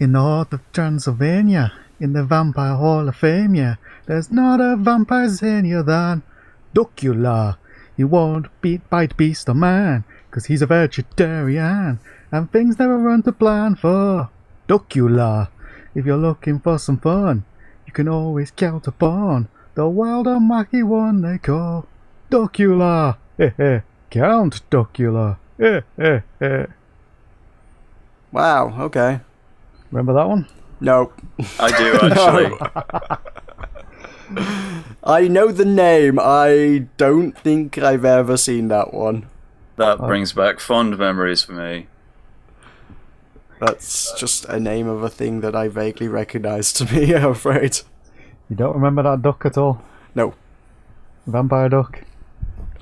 In the heart of Transylvania, in the Vampire Hall of Fame, yeah, there's not a vampire zanier than Duckula. He won't bite beast or man, 'cause he's a vegetarian, and things never run to plan for Duckula. If you're looking for some fun, you can always count upon the wild and wacky one they call Duckula. Count Duckula. Wow, okay. Remember that one? No. I do, actually. I know the name. I don't think I've ever seen that one. That brings back fond memories for me. That's just a name of a thing that I vaguely recognise to me, I'm afraid. You don't remember that duck at all? No. Vampire duck?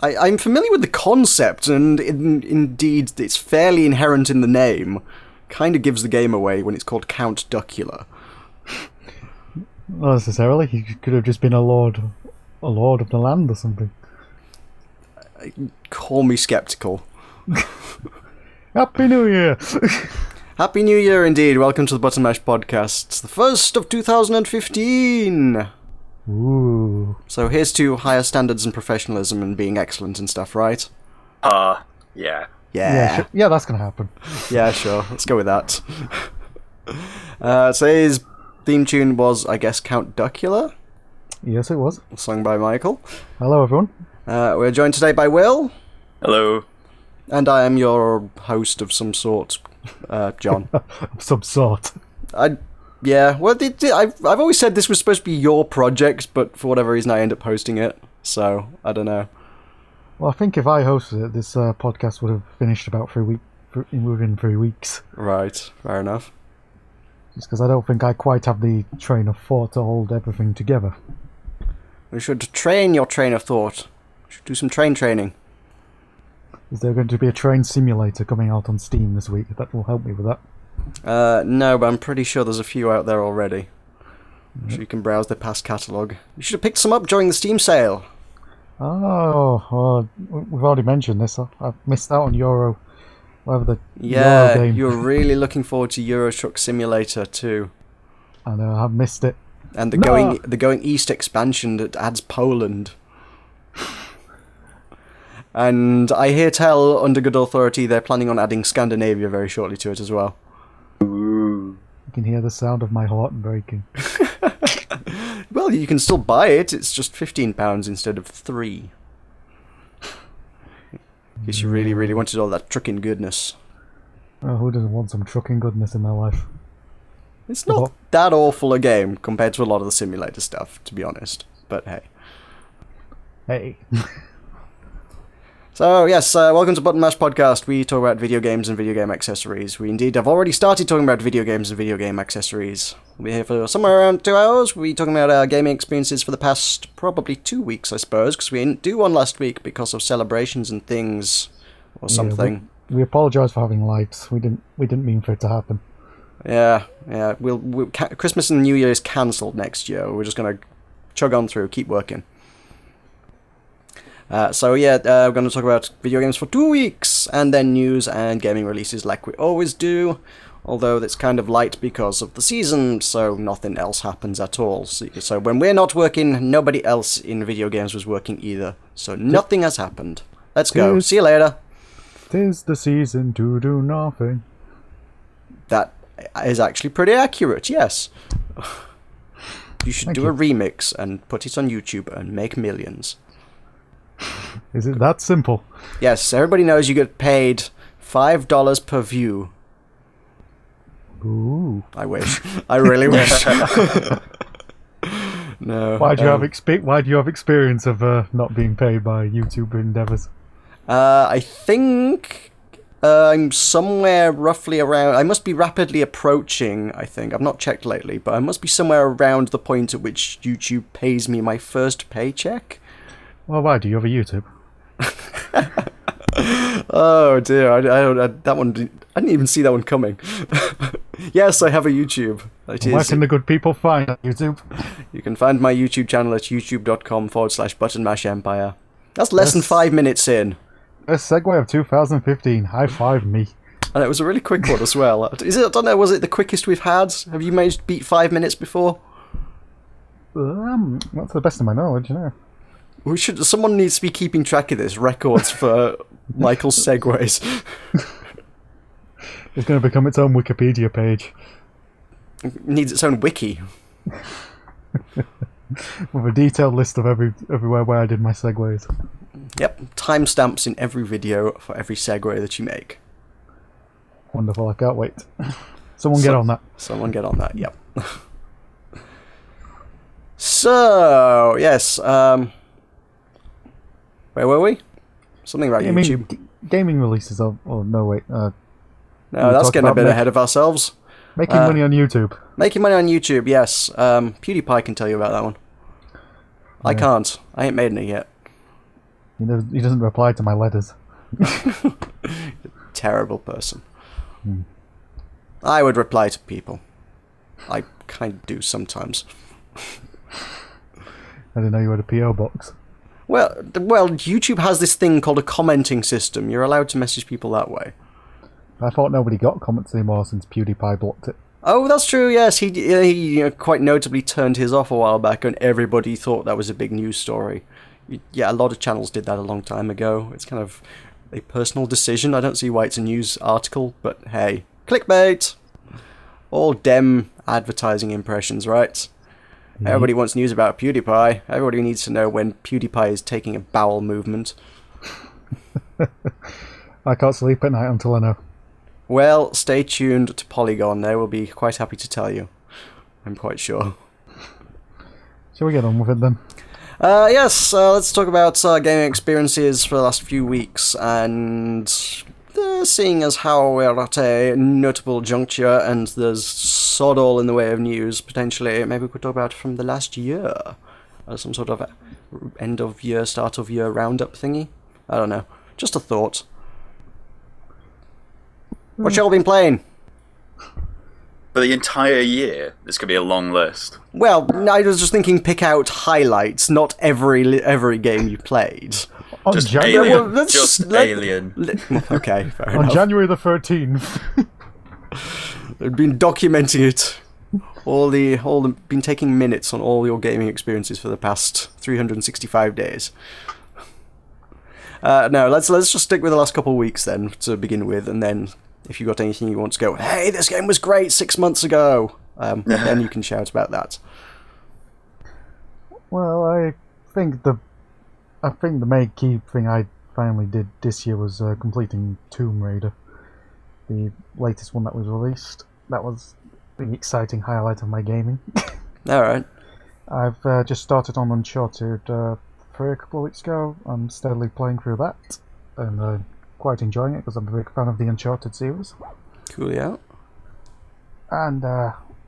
I'm familiar with the concept, and indeed it's fairly inherent in the name. Kind of gives the game away when it's called Count Duckula. Not necessarily. He could have just been a lord of the land or something. Call me sceptical. Happy New Year! Happy New Year indeed. Welcome to the Button Mash Podcast. It's the first of 2015. Ooh. So here's to higher standards and professionalism and being excellent and stuff, right? Yeah. Yeah. Yeah, that's gonna happen. Yeah, sure. Let's go with that. Today's theme tune was, I guess, Count Duckula, Yes, it was. sung by Michael. Hello, everyone. We're joined today by Will, Hello. and I am your host of some sort, John. Of some sort. Yeah, well, I've always said this was supposed to be your project, but for whatever reason I end up hosting it, so I don't know. Well, I think if I hosted it, this podcast would have finished about within 3 weeks. Right, fair enough. Just because I don't think I quite have the train of thought to hold everything together. We should train your train of thought. We should do some training. Is there going to be a train simulator coming out on Steam this week? That will help me with that. No, but I'm pretty sure there's a few out there already. So you can browse their past catalogue. You should have picked some up during the Steam sale. Oh, well, we've already mentioned this. I've missed out on Euro. Whatever the Yeah, Euro game. you're really looking forward to Euro Truck Simulator 2. I know, I've missed it. And the No! Going East expansion that adds Poland. And I hear tell, under good authority, they're planning on adding Scandinavia very shortly to it as well. Ooh. You can hear the sound of my heart breaking. Well, you can still buy it, it's just £15 instead of £3. In case you really, really wanted all that trucking goodness. Oh, who doesn't want some trucking goodness in their life? It's not that awful a game compared to a lot of the simulator stuff, to be honest. But hey. Hey. So, yes, welcome to Button Mash Podcast. We talk about video games and video game accessories. We indeed have already started talking about video games and video game accessories. We'll be here for somewhere around 2 hours. We'll be talking about our gaming experiences for the past probably 2 weeks, I suppose, because we didn't do one last week because of celebrations and things or something. Yeah, we apologise for having lives. We didn't mean for it to happen. Yeah. Christmas and New Year is cancelled next year. We're just going to chug on through, keep working. We're going to talk about video games for 2 weeks, and then news and gaming releases like we always do, although that's kind of light because of the season, so nothing else happens at all. So when we're not working, nobody else in video games was working either, so nothing has happened. Let's go. See you later. 'Tis the season to do nothing. That is actually pretty accurate, yes. You should do a remix and put it on YouTube and make millions. Is it that simple? Yes, everybody knows you get paid $5 per view. Ooh. I wish. I really wish. No. Why do you have experience of not being paid by YouTube endeavours? I think I'm somewhere roughly around... I must be rapidly approaching, I think. I've not checked lately, but I must be somewhere around the point at which YouTube pays me my first paycheck. Well, why do you have a YouTube? Oh dear, I didn't even see that one coming. Yes, I have a YouTube. Where can the good people find YouTube? You can find my YouTube channel at youtube.com/buttonmashempire. That's less than 5 minutes in. Best segue of 2015. High five me. And it was a really quick one as well. Is it? I don't know. Was it the quickest we've had? Have you managed to beat 5 minutes before? Not to the best of my knowledge, no. We should. Someone needs to be keeping track of this. Records for Michael's segues. It's going to become its own Wikipedia page. It needs its own wiki. With a detailed list of everywhere where I did my segues. Yep, timestamps in every video for every segue that you make. Wonderful, I can't wait. Someone get on that. Someone get on that, yep. So, yes, where were we? Something about YouTube. Gaming releases of... Oh, no, wait. No, that's getting a bit ahead of ourselves. Making money on YouTube. Making money on YouTube, yes. PewDiePie can tell you about that one. I can't. I ain't made any yet. He doesn't reply to my letters. Terrible person. I would reply to people. I kind of do sometimes. I didn't know you had a PO box. Well, YouTube has this thing called a commenting system. You're allowed to message people that way. I thought nobody got comments anymore since PewDiePie blocked it. Oh, that's true, yes. He quite notably turned his off a while back, and everybody thought that was a big news story. Yeah, a lot of channels did that a long time ago. It's kind of a personal decision. I don't see why it's a news article, but hey. Clickbait! All dem advertising impressions, right? Everybody wants news about PewDiePie. Everybody needs to know when PewDiePie is taking a bowel movement. I can't sleep at night until I know. Well, stay tuned to Polygon. They will be quite happy to tell you. I'm quite sure. Shall we get on with it then? Yes, let's talk about gaming experiences for the last few weeks, and seeing as how we're at a notable juncture and there's sod all in the way of news, potentially, maybe we could talk about from the last year, some sort of end of year, start of year roundup thingy. I don't know, just a thought. What y'all been playing? For the entire year, this could be a long list. Well, I was just thinking pick out highlights, not every game you played. On Just January, Alien. Well, Just Alien. Okay, fair on enough. January the 13th. They've been documenting it. Been taking minutes on all your gaming experiences for the past 365 days. No, let's just stick with the last couple of weeks then to begin with, and then if you got anything you want to go, hey, this game was great 6 months ago, then you can shout about that. Well, I think the main key thing I finally did this year was completing Tomb Raider, the latest one that was released. That was the exciting highlight of my gaming. Alright. I've just started on Uncharted 3 a couple of weeks ago. I'm steadily playing through that, and quite enjoying it because I'm a big fan of the Uncharted series. Cool, yeah. And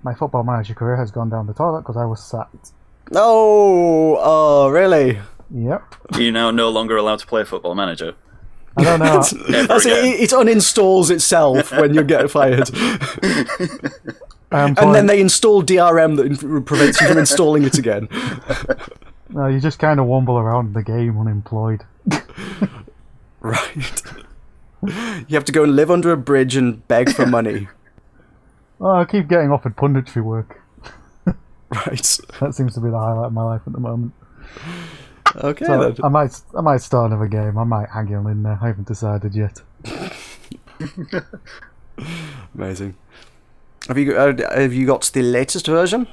my Football Manager career has gone down the toilet because I was sacked. Oh, really? Yep. You're now no longer allowed to play Football Manager. I don't know. It uninstalls itself when you get fired. And then they install DRM that prevents you from installing it again. No, you just kind of wumble around the game unemployed. Right. You have to go and live under a bridge and beg for money. Oh, I keep getting offered punditry work. Right. That seems to be the highlight of my life at the moment. Okay, So then. I might start another game. I might hang on in there. I haven't decided yet. Amazing. Have you got the latest version?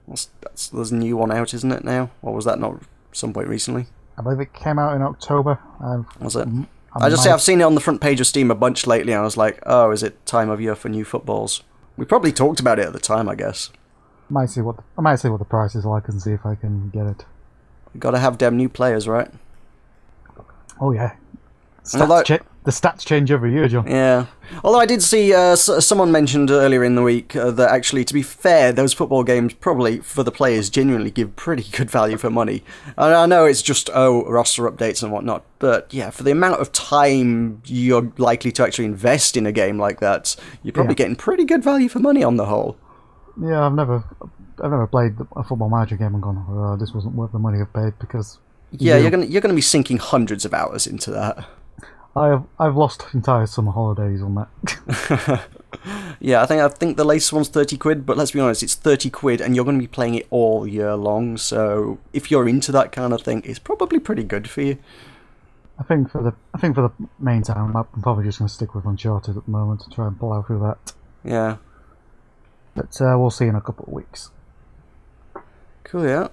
There's a new one out, isn't it, now? Or was that not some point recently? I believe it came out in October. Was it? I've seen it on the front page of Steam a bunch lately, and I was like, oh, is it time of year for new footballs? We probably talked about it at the time, I guess. I might see what the price is like and see if I can get it. You gotta have them new players, right? Oh yeah. Although- The stats change every year, John. Yeah. Although I did see someone mentioned earlier in the week that actually, to be fair, those football games probably, for the players, genuinely give pretty good value for money. And I know it's just, roster updates and whatnot, but yeah, for the amount of time you're likely to actually invest in a game like that, you're probably getting pretty good value for money on the whole. Yeah, I've never played a Football Manager game and gone, oh, this wasn't worth the money I've paid, because... Yeah, you're gonna be sinking hundreds of hours into that. I've lost entire summer holidays on that. Yeah, I think the latest one's 30 quid, but let's be honest, it's 30 quid and you're going to be playing it all year long, so if you're into that kind of thing, it's probably pretty good for you. I think for the main time, I'm probably just going to stick with Uncharted at the moment and try and plough through that. Yeah. But we'll see in a couple of weeks. Cool, yeah.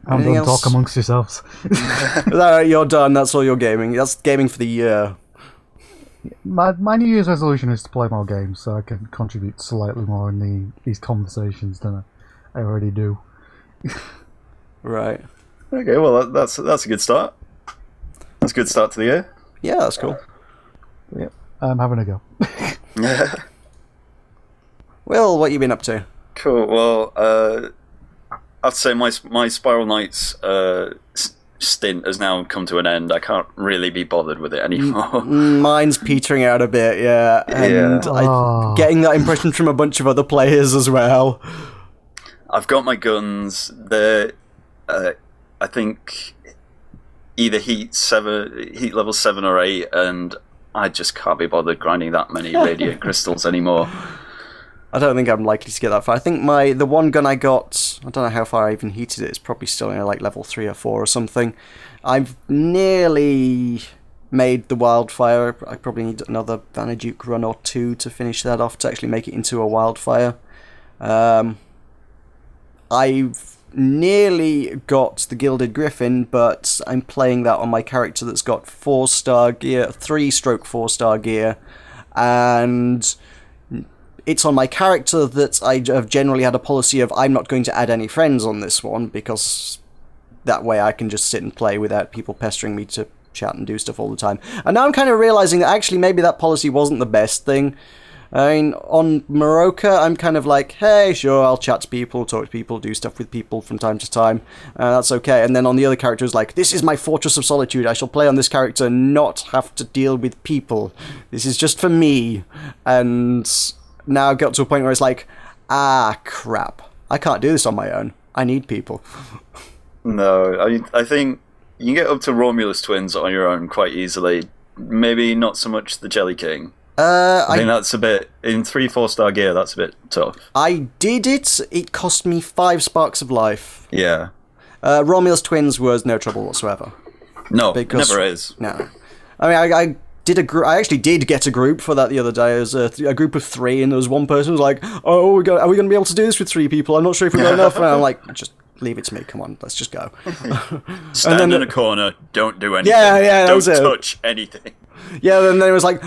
I'm Anything done. else? Talk amongst yourselves. Alright, you're done, that's all you're gaming. That's gaming for the year. My New Year's resolution is to play more games, so I can contribute slightly more in these conversations than I already do. Right. Okay, well that's a good start. That's a good start to the year. Yeah, that's cool. Yep, I'm having a go. Yeah. Will, what you been up to? Cool. Well, I'd say my Spiral Knights stint has now come to an end. I can't really be bothered with it anymore. Mine's petering out a bit, yeah. And I'm getting that impression from a bunch of other players as well. I've got my guns. They're, I think, either heat level 7 or 8, and I just can't be bothered grinding that many radiant crystals anymore. I don't think I'm likely to get that far. I think the one gun I got, I don't know how far I even heated it, it's probably still like level 3 or 4 or something. I've nearly made the wildfire. I probably need another Vanaduke run or 2 to finish that off, to actually make it into a wildfire. I've nearly got the Gilded Griffin, but I'm playing that on my character that's got 4-star gear, 3/4-star gear, and it's on my character that I have generally had a policy of I'm not going to add any friends on this one, because that way I can just sit and play without people pestering me to chat and do stuff all the time. And now I'm kind of realizing that actually maybe that policy wasn't the best thing. I mean, on Meroka, I'm kind of like, hey, sure, I'll chat to people, talk to people, do stuff with people from time to time. That's okay. And then on the other characters, like, this is my Fortress of Solitude. I shall play on this character, not have to deal with people. This is just for me. And now I've got to a point where it's like, crap. I can't do this on my own. I need people. No, I think you can get up to Romulus twins on your own quite easily. Maybe not so much the Jelly King. I think that's a bit, in 3/4-star gear, that's a bit tough. I did it. It cost me 5 sparks of life. Yeah. Romulus twins was no trouble whatsoever. No, never is. No. I mean, I actually did get a group for that the other day. It was a group of 3, and there was one person who was like, oh, are we going to be able to do this with 3 people? I'm not sure if we've got enough. And I'm like, just leave it to me. Come on, let's just go. Stand in a corner. Don't do anything. Yeah, don't touch anything. Yeah, and then it was like,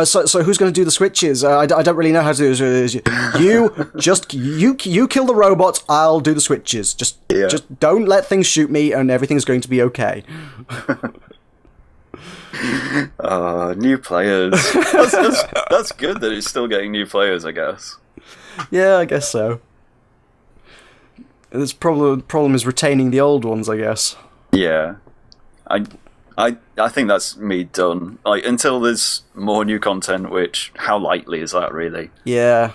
so who's going to do the switches? I don't really know how to do this. You kill the robot, I'll do the switches. Just don't let things shoot me, and everything's going to be okay. New players. That's good that it's still getting new players, I guess. Yeah, I guess so. The problem is retaining the old ones, I guess. Yeah. I think that's me done. Like, until there's more new content, which, how likely is that, really? Yeah.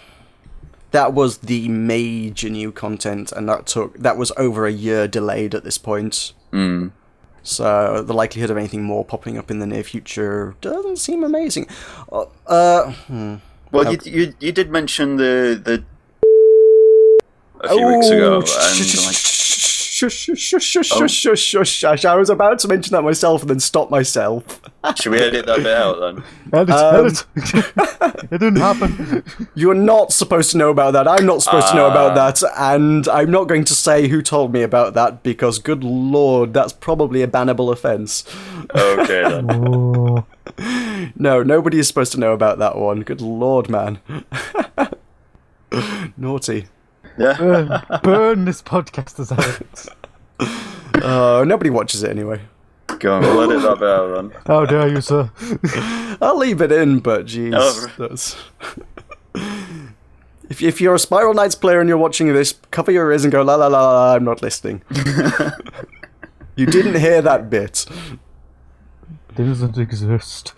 That was the major new content, and that was over a year delayed at this point. Mm. So the likelihood of anything more popping up in the near future doesn't seem amazing. Well, you did mention the a few weeks ago, and like, shush. I was about to mention that myself and then stop myself. Should we edit that bit out then? Edit. It didn't happen. You're not supposed to know about that. I'm not supposed to know about that, and I'm not going to say who told me about that, because good lord, that's probably a bannable offence. Okay then. Oh. No, nobody is supposed to know about that one. Good lord, man. Naughty. Yeah. Burn this podcast as Alex. Nobody watches it anyway. Go on, we'll edit that bit out then. How dare you, sir? I'll leave it in, but jeez. That's... if you're a Spiral Knights player and you're watching this, cover your ears and go, la la la la, I'm not listening. You didn't hear that bit. It doesn't exist.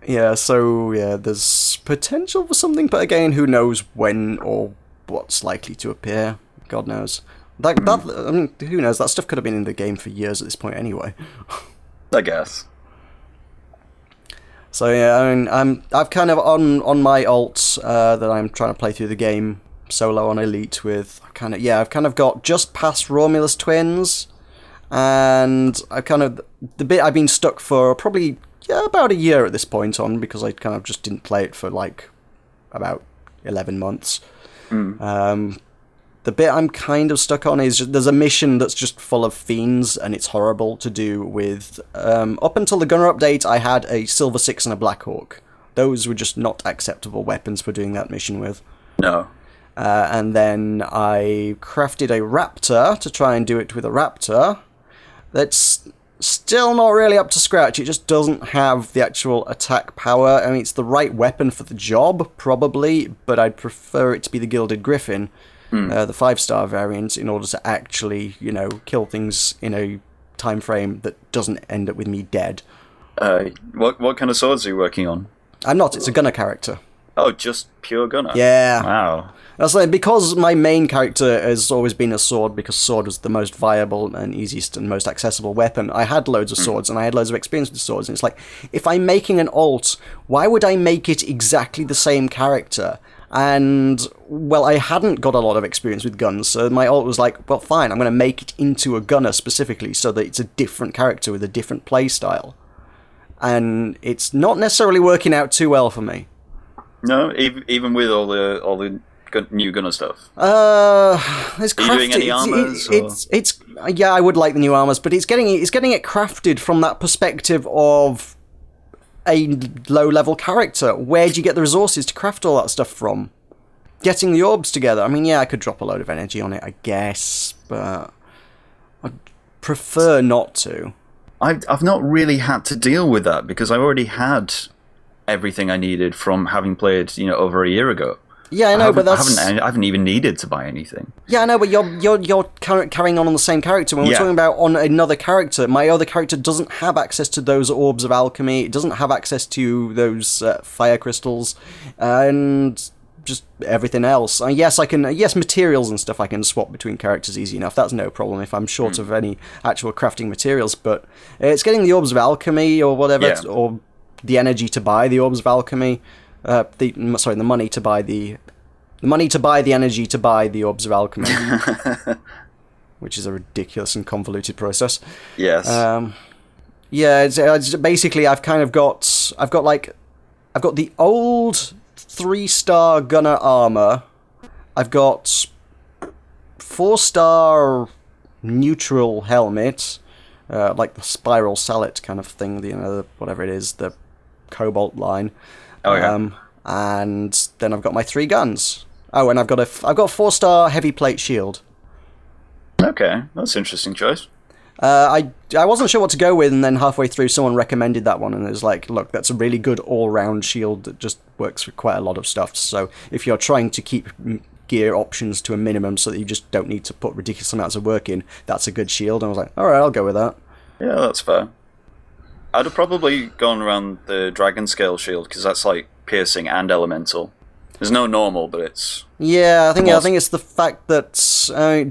Yeah, so, there's potential for something, but again, who knows when or what's likely to appear. God knows. I mean, who knows? That stuff could have been in the game for years at this point anyway. I guess. So yeah, I mean, I've kind of on my alt that I'm trying to play through the game solo on Elite with. I've kind of got just past Romulus twins, and the bit I've been stuck for probably about a year at this point on, because I kind of just didn't play it for like about 11 months. The bit I'm kind of stuck on is there's a mission that's just full of fiends, and it's horrible to do with. Up until the Gunner update, I had a Silver 6 and a Black Hawk. Those were just not acceptable weapons for doing that mission with. No. And then I crafted a Raptor to try and do it with a Raptor. That's still not really up to scratch. It just doesn't have the actual attack power. I mean, it's the right weapon for the job, probably, but I'd prefer it to be the Gilded Griffin. The 5-star variant, in order to actually, kill things in a time frame that doesn't end up with me dead. What kind of swords are you working on? I'm not. It's a gunner character. Oh, just pure gunner? Yeah. Wow. That's like, because my main character has always been a sword, because sword was the most viable and easiest and most accessible weapon. I had loads of swords, and I had loads of experience with swords, and it's like, if I'm making an alt, why would I make it exactly the same character? And, well, I hadn't got a lot of experience with guns, so my alt was like, well, fine, I'm going to make it into a gunner specifically, so that it's a different character with a different playstyle. And it's not necessarily working out too well for me. No, even with all the new gunner stuff. It's crafted. Are you doing any armors? It's yeah, I would like the new armors, but it's getting it crafted from that perspective of a low-level character. Where do you get the resources to craft all that stuff from? Getting the orbs together. I mean, yeah, I could drop a load of energy on it, I guess, but I'd prefer not to. I've not really had to deal with that, because I already had everything I needed from having played, over a year ago. Yeah, I know, but I haven't even needed to buy anything. Yeah, I know, but you're carrying on the same character. When we're talking about on another character, my other character doesn't have access to those orbs of alchemy. It doesn't have access to those fire crystals, and just everything else. Yes, materials and stuff I can swap between characters easy enough. That's no problem if I'm short of any actual crafting materials. But it's getting the orbs of alchemy or whatever, or the energy to buy the orbs of alchemy. The money to buy the energy to buy the orbs of alchemy, which is a ridiculous and convoluted process. Yes. It's basically I've got the old 3-star gunner armor. I've got 4-star neutral helmet, like the spiral sallet kind of thing. Whatever it is, the cobalt line. Oh yeah. And then I've got my 3 guns. Oh, and I've got a 4-star heavy plate shield. Okay, that's an interesting choice. I wasn't sure what to go with, and then halfway through someone recommended that one, and it was like, look, that's a really good all-round shield that just works for quite a lot of stuff. So if you're trying to keep gear options to a minimum so that you just don't need to put ridiculous amounts of work in, that's a good shield. And I was like, alright, I'll go with that. Yeah, that's fair. I'd have probably gone around the dragon scale shield, because that's like piercing and elemental. There's no normal, but it's... Yeah, I think it's the fact that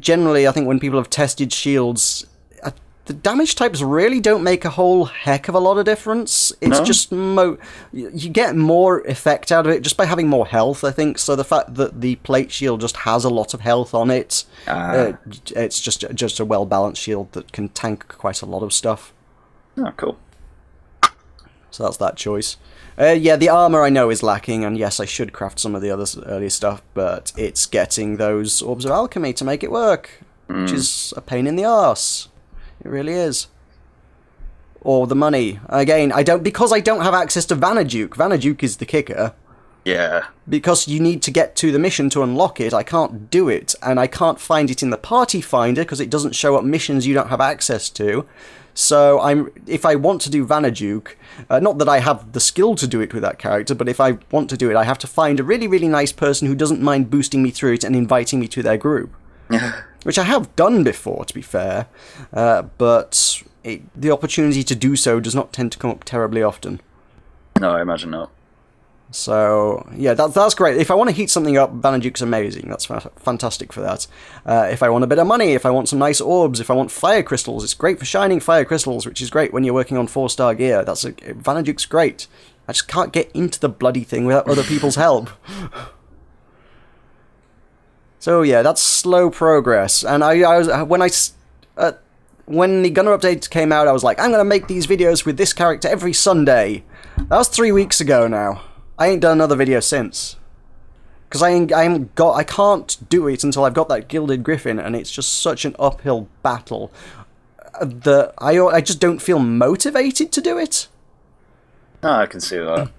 generally, I think when people have tested shields, the damage types really don't make a whole heck of a lot of difference. It's just you get more effect out of it just by having more health, I think. So the fact that the plate shield just has a lot of health on it, it's just a well-balanced shield that can tank quite a lot of stuff. Oh, cool. So that's that choice. The armor I know is lacking, and yes, I should craft some of the other earlier stuff, but it's getting those orbs of alchemy to make it work, which is a pain in the arse. It really is. Or the money. Again, because I don't have access to Vanaduke. Vanaduke is the kicker. Yeah. Because you need to get to the mission to unlock it, I can't do it, and I can't find it in the party finder because it doesn't show up missions you don't have access to. So if I want to do Vanaduke, not that I have the skill to do it with that character, but if I want to do it, I have to find a really, really nice person who doesn't mind boosting me through it and inviting me to their group. Which I have done before, to be fair, but the opportunity to do so does not tend to come up terribly often. No, I imagine not. So, yeah, that's great. If I want to heat something up, Vanaduke's amazing. That's fantastic for that. If I want a bit of money, if I want some nice orbs, if I want fire crystals, it's great for shining fire crystals, which is great when you're working on 4-star gear. Vanaduke's great. I just can't get into the bloody thing without other people's help. So, yeah, that's slow progress. And when the Gunner update came out, I was like, I'm going to make these videos with this character every Sunday. That was 3 weeks ago now. I ain't done another video since. Because I can't do it until I've got that Gilded Griffin, and it's just such an uphill battle that I just don't feel motivated to do it. Oh, I can see that.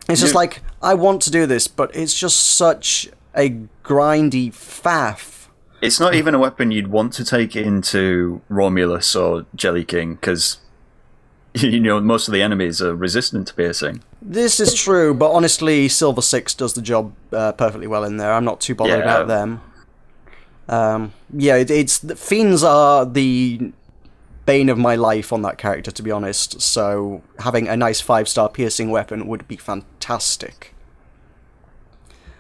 It's just like, I want to do this, but it's just such a grindy faff. It's not even a weapon you'd want to take into Romulus or Jelly King, because most of the enemies are resistant to piercing. This is true, but honestly, Silver 6 does the job perfectly well in there. I'm not too bothered about them. The Fiends are the bane of my life on that character, to be honest, so having a nice 5-star piercing weapon would be fantastic.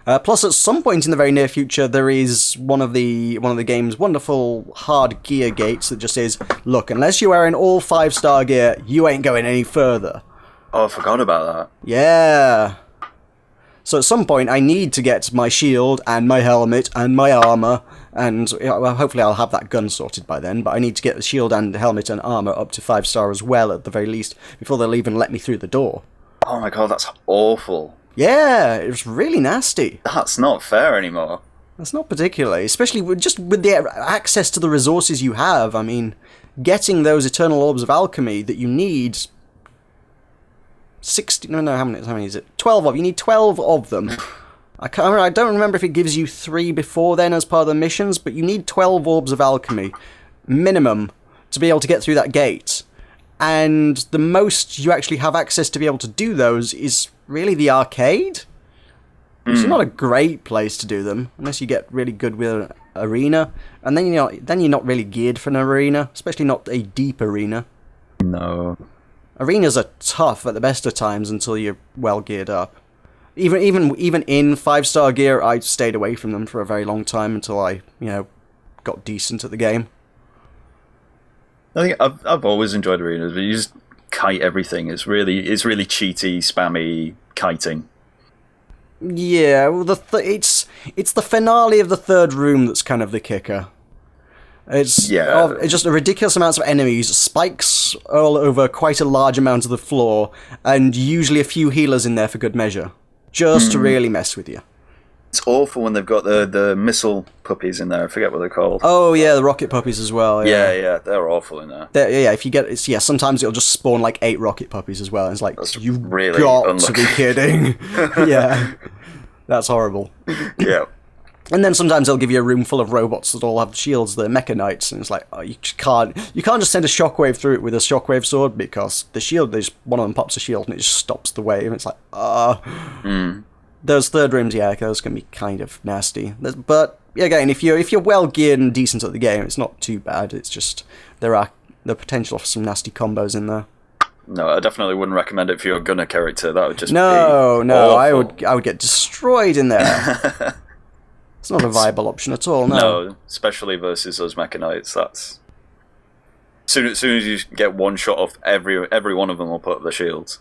Plus, at some point in the very near future, there is one of the game's wonderful hard gear gates that just says, look, unless you are in all 5-star gear, you ain't going any further. Oh, I forgot about that. Yeah. So at some point, I need to get my shield and my helmet and my armor, and hopefully I'll have that gun sorted by then, but I need to get the shield and helmet and armor up to 5-star as well, at the very least, before they'll even let me through the door. Oh my god, that's awful. Yeah, it was really nasty. That's not fair anymore. That's not particularly, especially with the access to the resources you have. I mean, getting those Eternal Orbs of Alchemy that you need... how many is it? 12 of. You need 12 of them. I don't remember if it gives you 3 before then as part of the missions, but you need 12 Orbs of Alchemy, minimum, to be able to get through that gate. And the most you actually have access to be able to do those is really the arcade. It's not a great place to do them, unless you get really good with an arena. And then you're not really geared for an arena, especially not a deep arena. No. Arenas are tough at the best of times until you're well geared up. Even in 5-star gear, I stayed away from them for a very long time until I, got decent at the game. I think I've always enjoyed arenas, but you just kite everything. It's really cheaty, spammy kiting. Yeah, well, it's the finale of the third room that's kind of the kicker. It's just a ridiculous amount of enemies, spikes all over quite a large amount of the floor, and usually a few healers in there for good measure, just to really mess with you. It's awful when they've got the missile puppies in there. I forget what they're called. Oh yeah, the rocket puppies as well. Yeah, they're awful in there. If you get sometimes it'll just spawn like 8 rocket puppies as well. And it's like, you've really got unlucky. to be kidding. Yeah, that's horrible. Yeah. And then sometimes they'll give you a room full of robots that all have shields, the Mecha Knights, and it's like, oh, you can't just send a shockwave through it with a shockwave sword, because the shield, one of them pops a shield and it just stops the wave, and it's like, Those third rooms, those can be kind of nasty. But again, if you're well geared and decent at the game, it's not too bad. It's just there are the potential for some nasty combos in there. No, I definitely wouldn't recommend it for your gunner character. That would just no. awful. I would get destroyed in there. It's not a viable option at all. No, especially versus those Mecha Knights. That's soon as you get one shot off, every one of them will put up their shields.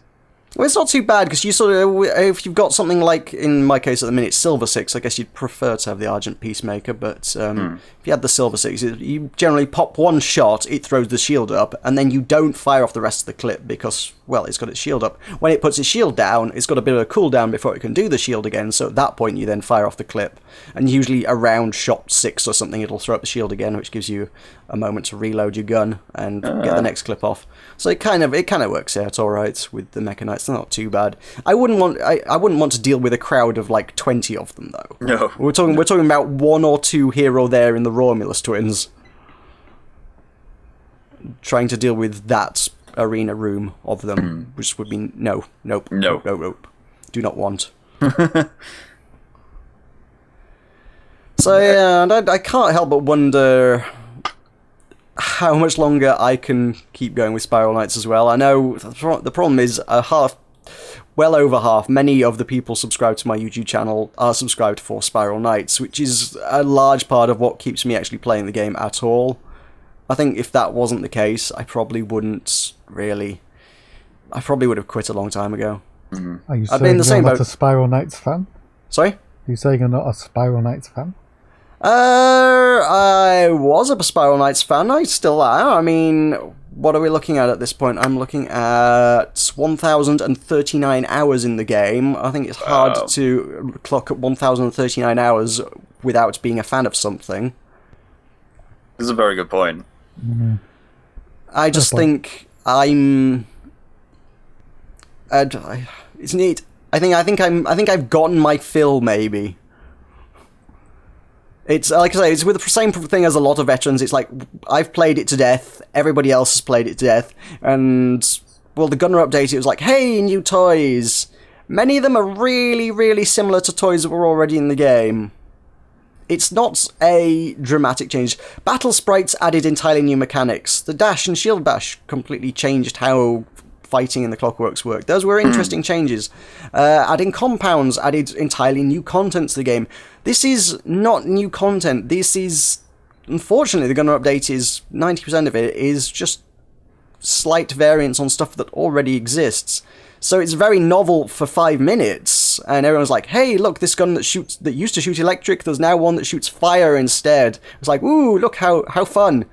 Well, it's not too bad, because if you've got something like, in my case at the minute, Silver 6, I guess you'd prefer to have the Argent Peacemaker, but if you had the Silver 6, you generally pop one shot, it throws the shield up, and then you don't fire off the rest of the clip, because, well, it's got its shield up. When it puts its shield down, it's got a bit of a cooldown before it can do the shield again, so at that point you then fire off the clip, and usually around shot 6 or something it'll throw up the shield again, which gives you a moment to reload your gun and get the next clip off. So it kind of works out alright with the Mecha Knights. They're not too bad. I wouldn't want to deal with a crowd of like 20 of them though. No. We're talking about 1 or 2 here or there in the Romulus twins. Trying to deal with that arena room of them, which would be nope. Do not want. So yeah, and I can't help but wonder how much longer I can keep going with Spiral Knights as well. I know the problem is a well over half, many of the people subscribed to my YouTube channel are subscribed for Spiral Knights, which is a large part of what keeps me actually playing the game at all. I think if that wasn't the case, I probably would have quit a long time ago. Are you I've saying been the same you're not boat. a Spiral Knights fan? Sorry? Are you saying you're not a Spiral Knights fan? I was a Spiral Knights fan. I still am. I mean, what are we looking at this point? I'm looking at 1,039 hours in the game. I think it's hard to clock at 1,039 hours without being a fan of something. This is a very good point. I just think I'm. It's neat. I think I've gotten my fill. Maybe. It's like I say, it's with the same thing as a lot of veterans. It's like I've played it to death. Everybody else has played it to death, and well, the Gunner update. It was like, hey, new toys. Many of them are really, really similar to toys that were already in the game. It's not a dramatic change. Battle sprites added entirely new mechanics. The dash and shield bash completely changed how fighting in the Clockworks work. Those were interesting changes. Adding compounds added entirely new content to the game. This is not new content. This is, unfortunately, the Gunner update is 90% of it is just slight variants on stuff that already exists. So it's very novel for 5 minutes, and everyone's like, hey, look, this gun that used to shoot electric, there's now one that shoots fire instead. It's like, ooh, look how fun.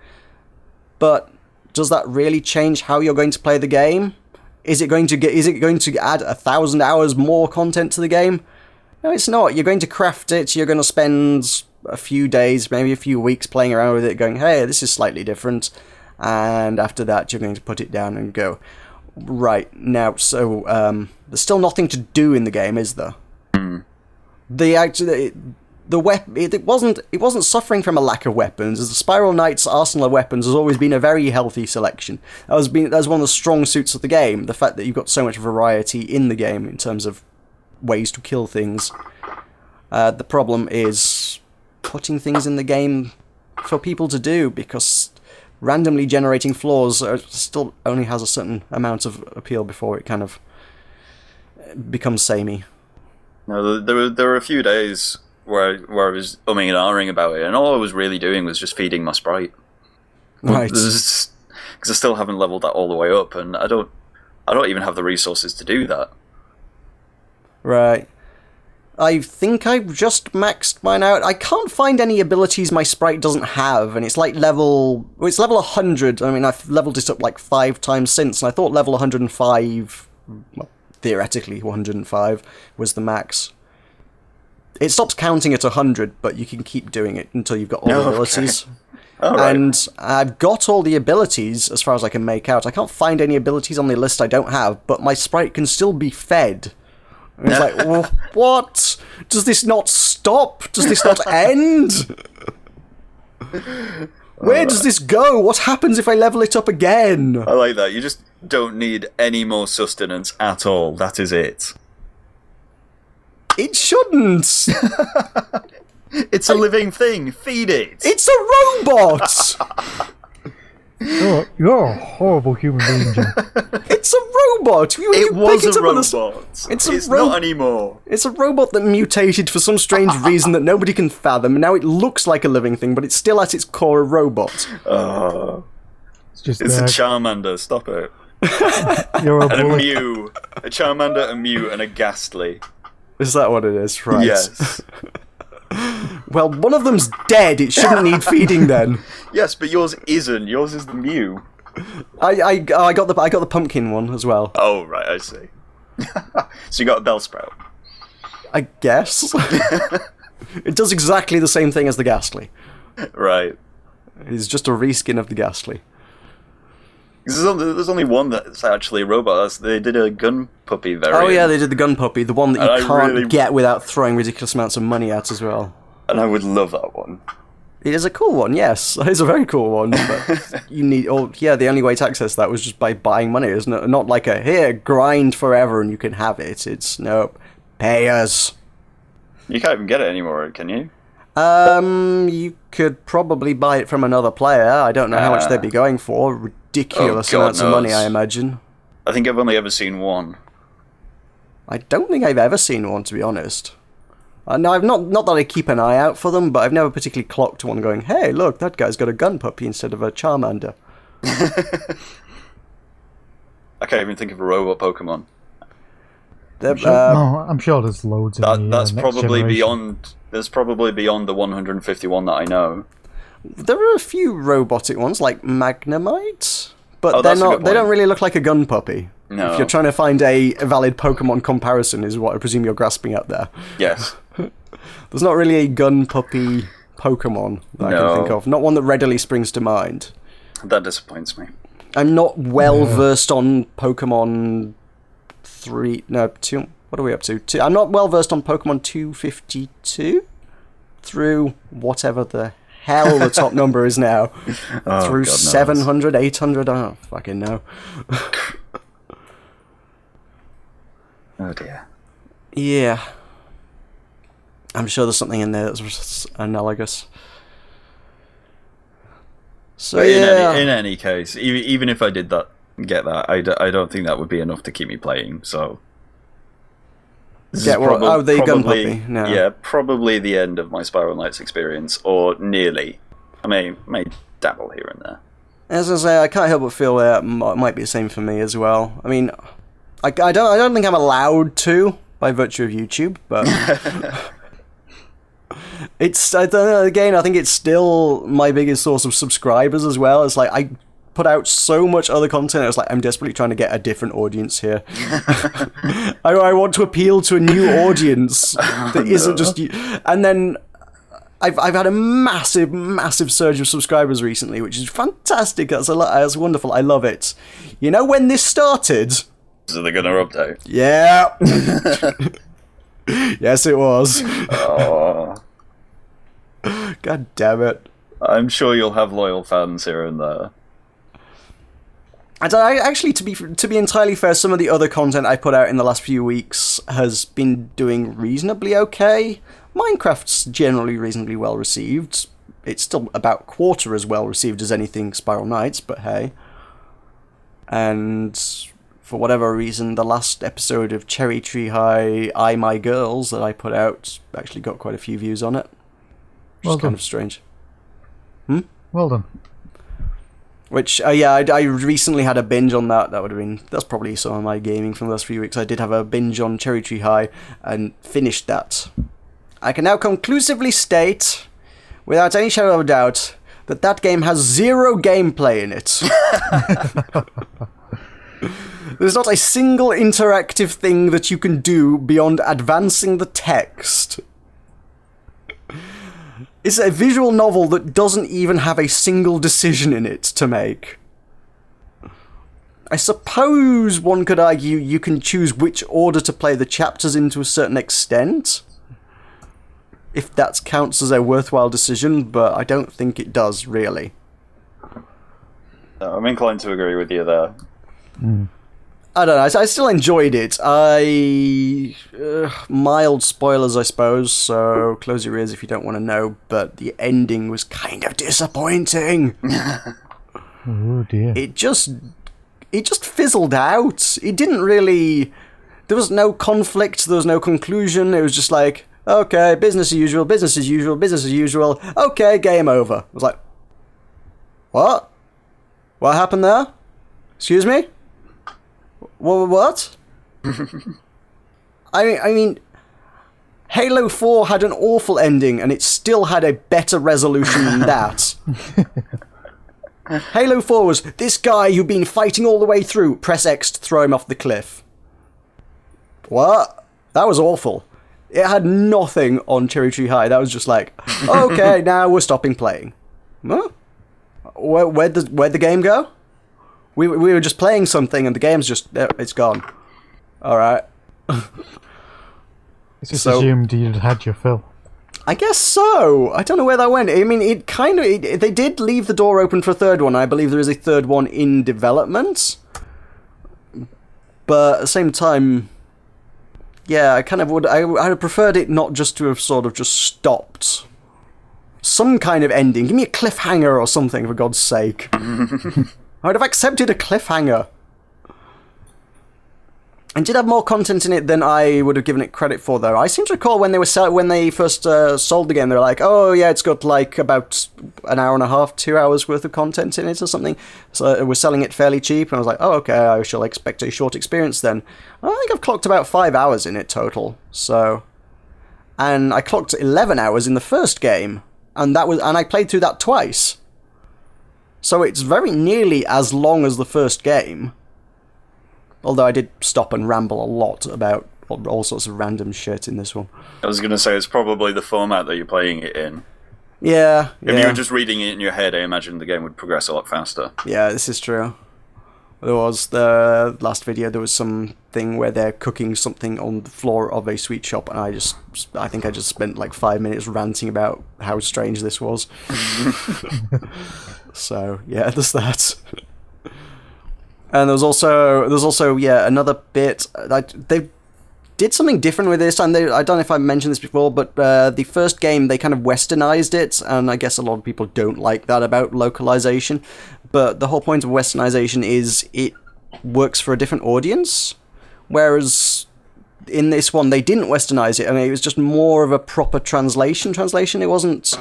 But does that really change how you're going to play the game? Is it going to add 1,000 hours more content to the game? No, it's not. You're going to craft it, you're going to spend a few days, maybe a few weeks playing around with it, going, hey, this is slightly different. And after that, you're going to put it down and go, right, now, so, there's still nothing to do in the game, is there? It wasn't suffering from a lack of weapons. As the Spiral Knight's arsenal of weapons has always been a very healthy selection. That's one of the strong suits of the game, the fact that you've got so much variety in the game in terms of ways to kill things. The problem is putting things in the game for people to do, because randomly generating floors still only has a certain amount of appeal before it kind of becomes samey. No, there were a few days where I was umming and ahhing about it, and all I was really doing was just feeding my sprite. Right. Because I still haven't leveled that all the way up, and I don't even have the resources to do that. Right. I think I've just maxed mine out. I can't find any abilities my sprite doesn't have, and it's like level 100. I mean, I've leveled it up like 5 times since, and I thought level 105, well, theoretically 105, was the max. It stops counting at 100, but you can keep doing it until you've got all the abilities. All right. And I've got all the abilities as far as I can make out. I can't find any abilities on the list I don't have, but my sprite can still be fed. And it's like, well, what? Does this not stop? Does this not end? Where does this go? What happens if I level it up again? I like that. You just don't need any more sustenance at all. That is it. It shouldn't. It's a living thing. Feed it. It's a robot. You're a horrible human being, Jim. It's a robot. It was a robot. It's not anymore. It's a robot that mutated for some strange reason that nobody can fathom, and now it looks like a living thing, but it's still at its core a robot. It's a Charmander. Stop it. You're a And a bully. Mew. A Charmander, a Mew, and a Ghastly. Is that what it is? Right. Yes. Well, one of them's dead. It shouldn't need feeding then. Yes, but yours isn't. Yours is the Mew. I got the pumpkin one as well. Oh, right, I see. So you got a Bellsprout. I guess. It does exactly the same thing as the Ghastly. Right. It's just a reskin of the Ghastly. There's only one that's actually a robot. They did a gun puppy variant. Oh yeah, they did the gun puppy, the one that you And I can't really- get without throwing ridiculous amounts of money at as well. And I would love that one. It is a cool one, yes. It's a very cool one, but you need... Oh, yeah, the only way to access that was just by buying money, isn't it? Not like a, here, grind forever and you can have it. It's, nope, pay us. You can't even get it anymore, can you? You could probably buy it from another player. I don't know how much they'd be going for. Ridiculous Oh, God amounts of money, knows. I imagine. I think I've only ever seen one. I don't think I've ever seen one, to be honest. No, I've not that I keep an eye out for them, but I've never particularly clocked one going, hey, look, that guy's got a gun puppy instead of a Charmander. I can't even think of a robot Pokemon. I'm sure there's loads in That's next probably generation. beyond. There's probably beyond the 151 that I know. There are a few robotic ones, like Magnemite, but Oh, they're that's a not. good They don't point. really look like a gun puppy. No. If you're trying to find a valid Pokemon comparison, is what I presume you're grasping at there. Yes. There's not really a gun puppy Pokemon that I can think of. Not one that readily springs to mind. That disappoints me. I'm not well versed on Pokemon 2. What are we up to? I'm not well versed on Pokemon 252 through whatever the hell the top number is now. Through God knows. 700, 800. Oh, fucking no. Oh dear. Yeah. I'm sure there's something in there that's analogous. So But yeah. in any case, even if I did get that, I don't think that would be enough to keep me playing. So. This Yeah, is well, the gun probably- puppy. No. Yeah, probably the end of my Spiral Knights experience, or nearly. I may dabble here and there. As I say, I can't help but feel that might be the same for me as well. I mean, I don't think I'm allowed to by virtue of YouTube, but it's I don't know, again, I think it's still my biggest source of subscribers as well. It's like I put out so much other content. It's like I'm desperately trying to get a different audience here. I want to appeal to a new audience that isn't just you. And then I've had a massive surge of subscribers recently, which is fantastic. That's wonderful. I love it. You know when this started? So they're gonna update. Yeah. Yes, it was. Oh, God damn it. I'm sure you'll have loyal fans here and there. And actually, to be entirely fair, some of the other content I put out in the last few weeks has been doing reasonably okay. Minecraft's generally reasonably well received. It's still about quarter as well received as anything Spiral Knights, but hey. And for whatever reason, the last episode of Cherry Tree High, I My Girls that I put out actually got quite a few views on it. Which is kind of strange. Well done. Which, I recently had a binge on that. That's probably some of my gaming from the last few weeks. I did have a binge on Cherry Tree High and finished that. I can now conclusively state, without any shadow of a doubt, that game has zero gameplay in it. There's not a single interactive thing that you can do beyond advancing the text. It's a visual novel that doesn't even have a single decision in it to make. I suppose one could argue you can choose which order to play the chapters in to a certain extent, if that counts as a worthwhile decision, but I don't think it does, really. No, I'm inclined to agree with you there. I don't know, I still enjoyed it. Mild spoilers, I suppose, so close your ears if you don't want to know, but the ending was kind of disappointing. Oh dear. It just fizzled out. It didn't really... There was no conflict, there was no conclusion, it was just like, okay, business as usual, business as usual, business as usual, okay, game over. I was like, what? What happened there? Excuse me? What? I mean, Halo 4 had an awful ending, and it still had a better resolution than that. Halo 4 was, this guy you've been fighting all the way through, press X to throw him off the cliff. What? That was awful. It had nothing on Cherry Tree High. That was just like, okay, now we're stopping playing. Huh? Where'd the game go? We were just playing something and the game's just, it's gone. Alright. It's just assumed you'd had your fill. I guess so. I don't know where that went. I mean, they did leave the door open for a third one. I believe there is a third one in development. But at the same time, yeah, I kind of would, I would have preferred it not just to have sort of just stopped. Some kind of ending. Give me a cliffhanger or something, for God's sake. I would have accepted a cliffhanger. And did have more content in it than I would have given it credit for, though. I seem to recall when they first sold the game, they were like, "Oh yeah, it's got like about an hour and a half, 2 hours worth of content in it or something." So we're selling it fairly cheap, and I was like, "Oh okay, I shall expect a short experience then." I think I've clocked about 5 hours in it total. So, and I clocked 11 hours in the first game, and I played through that twice. So it's very nearly as long as the first game. Although I did stop and ramble a lot about all sorts of random shit in this one. I was going to say, it's probably the format that you're playing it in. Yeah. If you were just reading it in your head, I imagine the game would progress a lot faster. Yeah, this is true. There was the last video, there was some thing where they're cooking something on the floor of a sweet shop, and I think I just spent like 5 minutes ranting about how strange this was. So, yeah, there's that. And there's also another bit. They did something different with this, and I don't know if I mentioned this before, but the first game they kind of westernized it, and I guess a lot of people don't like that about localization. But the whole point of westernization is it works for a different audience, whereas in this one they didn't westernize it. I mean, it was just more of a proper translation. It wasn't.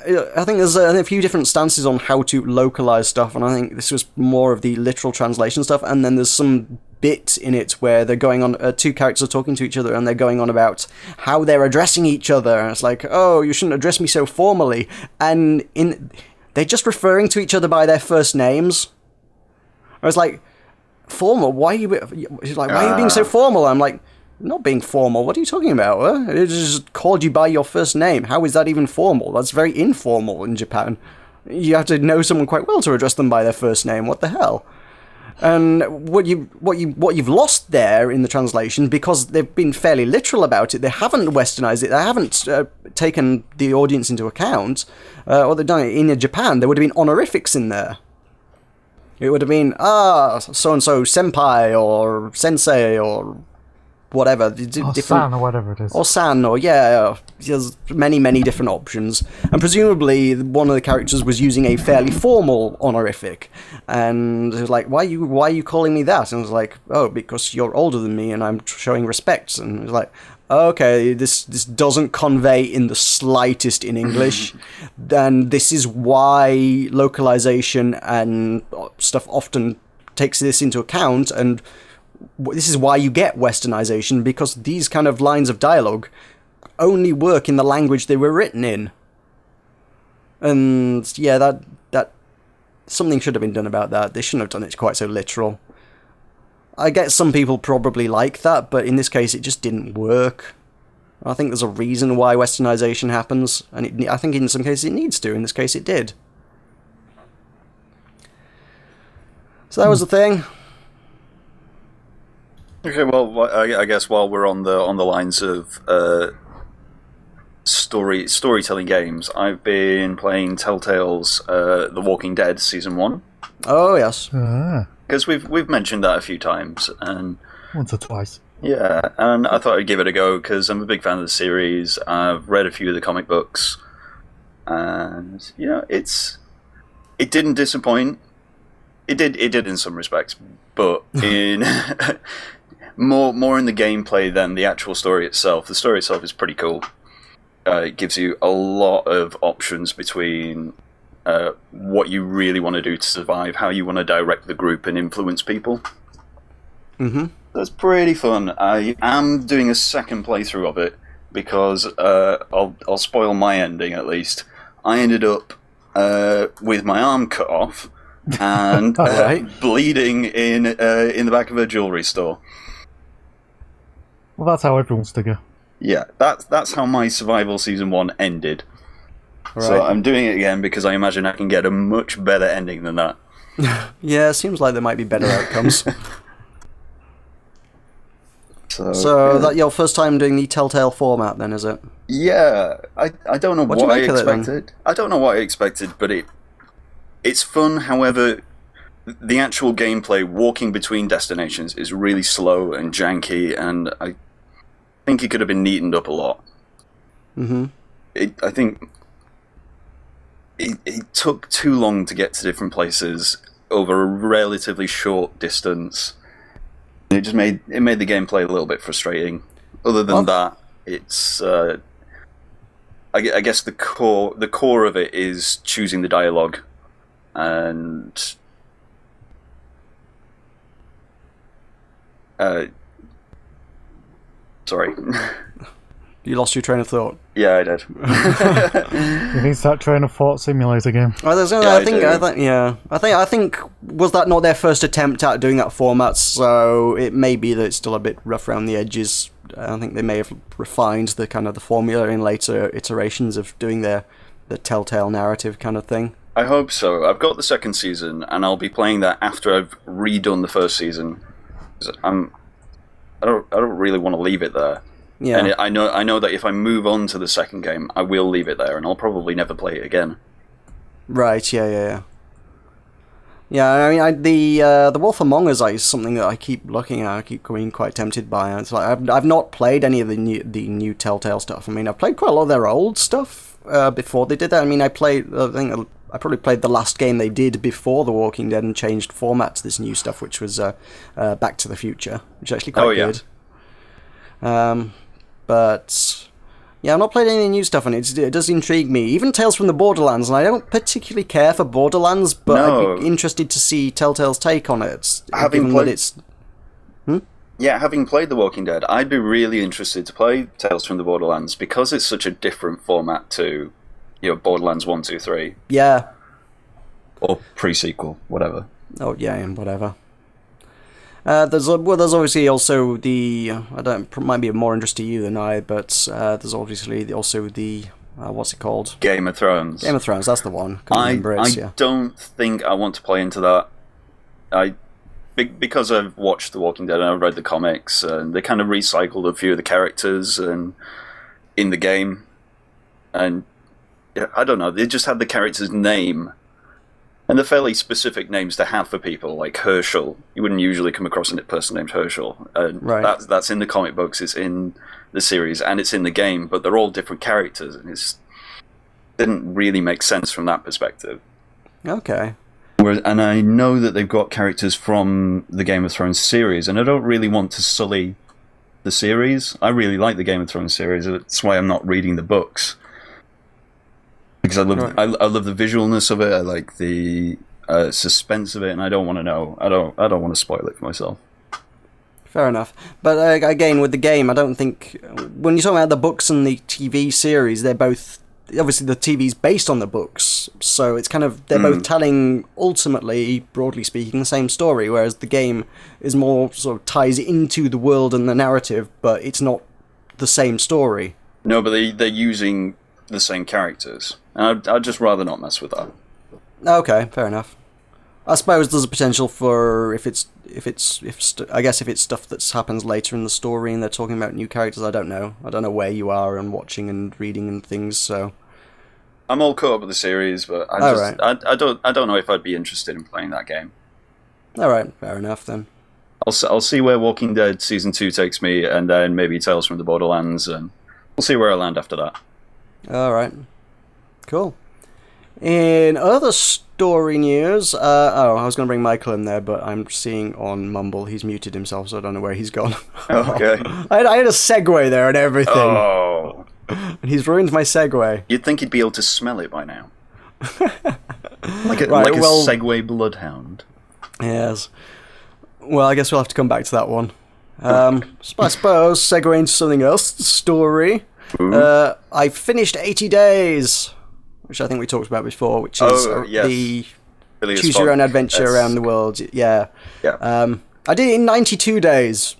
I think there's a few different stances on how to localize stuff, and I think this was more of the literal translation stuff. And then there's some bit in it where they're going on, two characters are talking to each other, and they're going on about how they're addressing each other. And it's like, oh, you shouldn't address me so formally. And they're just referring to each other by their first names. I was like, formal? Why are you being so formal? I'm like, not being formal. What are you talking about? Huh? It just called you by your first name. How is that even formal? That's very informal in Japan. You have to know someone quite well to address them by their first name. What the hell? And what you've lost there in the translation, because they've been fairly literal about it. They haven't westernized it. They haven't taken the audience into account. Or they've done it in Japan. There would have been honorifics in there. It would have been so and so senpai or sensei or whatever. Or san, or whatever it is. Or san, or there's many different options. And presumably one of the characters was using a fairly formal honorific. And it was like, why are you calling me that? And I was like, oh, because you're older than me and I'm showing respect. And it was like, okay, this doesn't convey in the slightest in English. And this is why localization and stuff often takes this into account, and this is why you get westernization, because these kind of lines of dialogue only work in the language they were written in. And yeah, that something should have been done about that. They shouldn't have done it quite so literal. I get some people probably like that, but in this case it just didn't work. I think there's a reason why westernization happens, and I think in some cases it needs to. In this case it did. So that was the thing. Okay, well, I guess while we're on the lines of storytelling games, I've been playing Telltale's The Walking Dead Season 1. Oh, yes. Because we've mentioned that a few times. And once or twice. Yeah, and I thought I'd give it a go, because I'm a big fan of the series. I've read a few of the comic books. And, it didn't disappoint. It did in some respects, but in... More in the gameplay than the actual story itself. The story itself is pretty cool. It gives you a lot of options between what you really want to do to survive, how you want to direct the group and influence people. Mm-hmm. That's pretty fun. I am doing a second playthrough of it because I'll spoil my ending at least. I ended up with my arm cut off and bleeding in the back of a jewelry store. Well, that's how everyone's to go. Yeah, that's how my survival season 1 ended. Right. So I'm doing it again because I imagine I can get a much better ending than that. Yeah, it seems like there might be better outcomes. So that your first time doing the Telltale format, then, is it? Yeah, I don't know what I expected. I don't know what I expected, but it's fun. However, the actual gameplay, walking between destinations, is really slow and janky, and I think it could have been neatened up a lot. Mm-hmm. I think it took too long to get to different places over a relatively short distance. It made the gameplay a little bit frustrating. Other than that, it's I guess the core of it is choosing the dialogue, and sorry. You lost your train of thought. Yeah, I did. You need that train of thought simulator game. Well, I think was that not their first attempt at doing that format? So it may be that it's still a bit rough around the edges. I think they may have refined the formula in later iterations of doing the Telltale narrative kind of thing. I hope so. I've got the second season, and I'll be playing that after I've redone the first season. I don't really want to leave it there. Yeah. And I know that if I move on to the second game, I will leave it there, and I'll probably never play it again. Right. Yeah. I mean, the Wolf Among Us is something that I keep looking at. I keep being quite tempted by. And it's like I've not played any of the new Telltale stuff. I mean, I've played quite a lot of their old stuff before they did that. I mean, I think I probably played the last game they did before The Walking Dead and changed format to this new stuff, which was Back to the Future, which is actually quite good. But yeah, I've not played any of the new stuff, and it does intrigue me. Even Tales from the Borderlands, and I don't particularly care for Borderlands, but I'd be interested to see Telltale's take on it. Having played The Walking Dead, I'd be really interested to play Tales from the Borderlands because it's such a different format to, Borderlands 1, 2, 3. Yeah. Or pre-sequel, whatever. Oh yeah, and whatever. There's obviously also might be of more interest to you than I, but there's obviously also the what's it called? Game of Thrones. Game of Thrones, that's the one. I don't think I want to play into that. Because I've watched The Walking Dead and I've read the comics, and they kind of recycled a few of the characters in the game, and I don't know, they just had the character's name. And they're fairly specific names to have for people, like Herschel. You wouldn't usually come across a person named Herschel. Right. That's in the comic books, it's in the series, and it's in the game, but they're all different characters, and it didn't really make sense from that perspective. Okay. And I know that they've got characters from the Game of Thrones series, and I don't really want to sully the series. I really like the Game of Thrones series, that's why I'm not reading the books. Because I love the visualness of it. I like the suspense of it, and I don't want to know. I don't want to spoil it for myself. Fair enough. But again, with the game, I don't think when you're talking about the books and the TV series, they're both obviously the TV's based on the books, so it's kind of they're both telling ultimately, broadly speaking, the same story. Whereas the game is more sort of ties into the world and the narrative, but it's not the same story. No, but they're using the same characters. And I'd just rather not mess with that. Okay, fair enough. I suppose there's a potential for if it's stuff that happens later in the story and they're talking about new characters. I don't know where you are and watching and reading and things. So I'm all caught up with the series, but I don't know if I'd be interested in playing that game. All right, fair enough then. I'll see where Walking Dead Season 2 takes me, and then maybe Tales from the Borderlands, and we'll see where I land after that. All right. Cool. In other story news, I was going to bring Michael in there, but I'm seeing on Mumble he's muted himself, so I don't know where he's gone. Okay. I had a segue there and everything. Oh. And he's ruined my segue. You'd think he'd be able to smell it by now. like a segue bloodhound. Yes. Well, I guess we'll have to come back to that one. I suppose, segue into something else, story. I finished 80 Days, which I think we talked about before, which is the choose your own adventure around the world. Yeah. I did it in 92 days.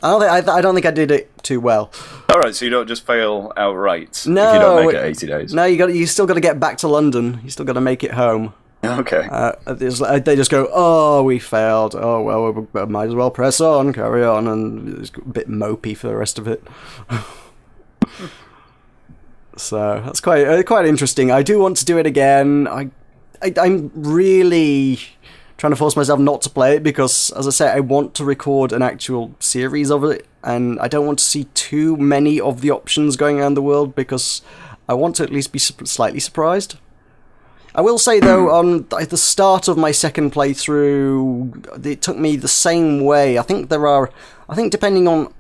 I don't think I did it too well. All right, so you don't just fail outright if you No, don't make it 80 days. No, you still got to get back to London. You still got to make it home. Okay. They just go, oh, we failed. Oh, well, we might as well press on, carry on, and it's a bit mopey for the rest of it. So that's quite interesting. I do want to do it again. I'm really trying to force myself not to play it because, as I say, I want to record an actual series of it, and I don't want to see too many of the options going around the world because I want to at least be slightly surprised. I will say, though, on at the start of my second playthrough, it took me the same way. I think depending on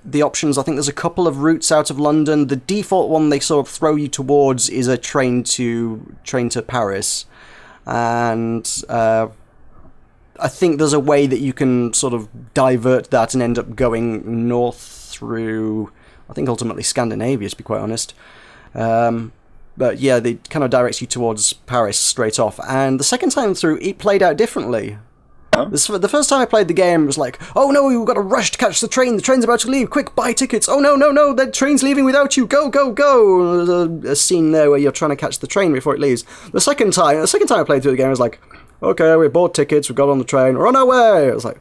the options, I think there's a couple of routes out of London. The default one they sort of throw you towards is a train to Paris. And I think there's a way that you can sort of divert that and end up going north through, I think ultimately Scandinavia, to be quite honest. But yeah, they kind of directs you towards Paris straight off. And the second time through, it played out differently. Huh? The first time I played the game, it was like, oh no, we've got to rush to catch the train. The train's about to leave. Quick, buy tickets. Oh no, the train's leaving without you. Go. There's a scene there where you're trying to catch the train before it leaves. The second time I played through the game, I was like, okay, we bought tickets, we got on the train, we're on our way. I was like,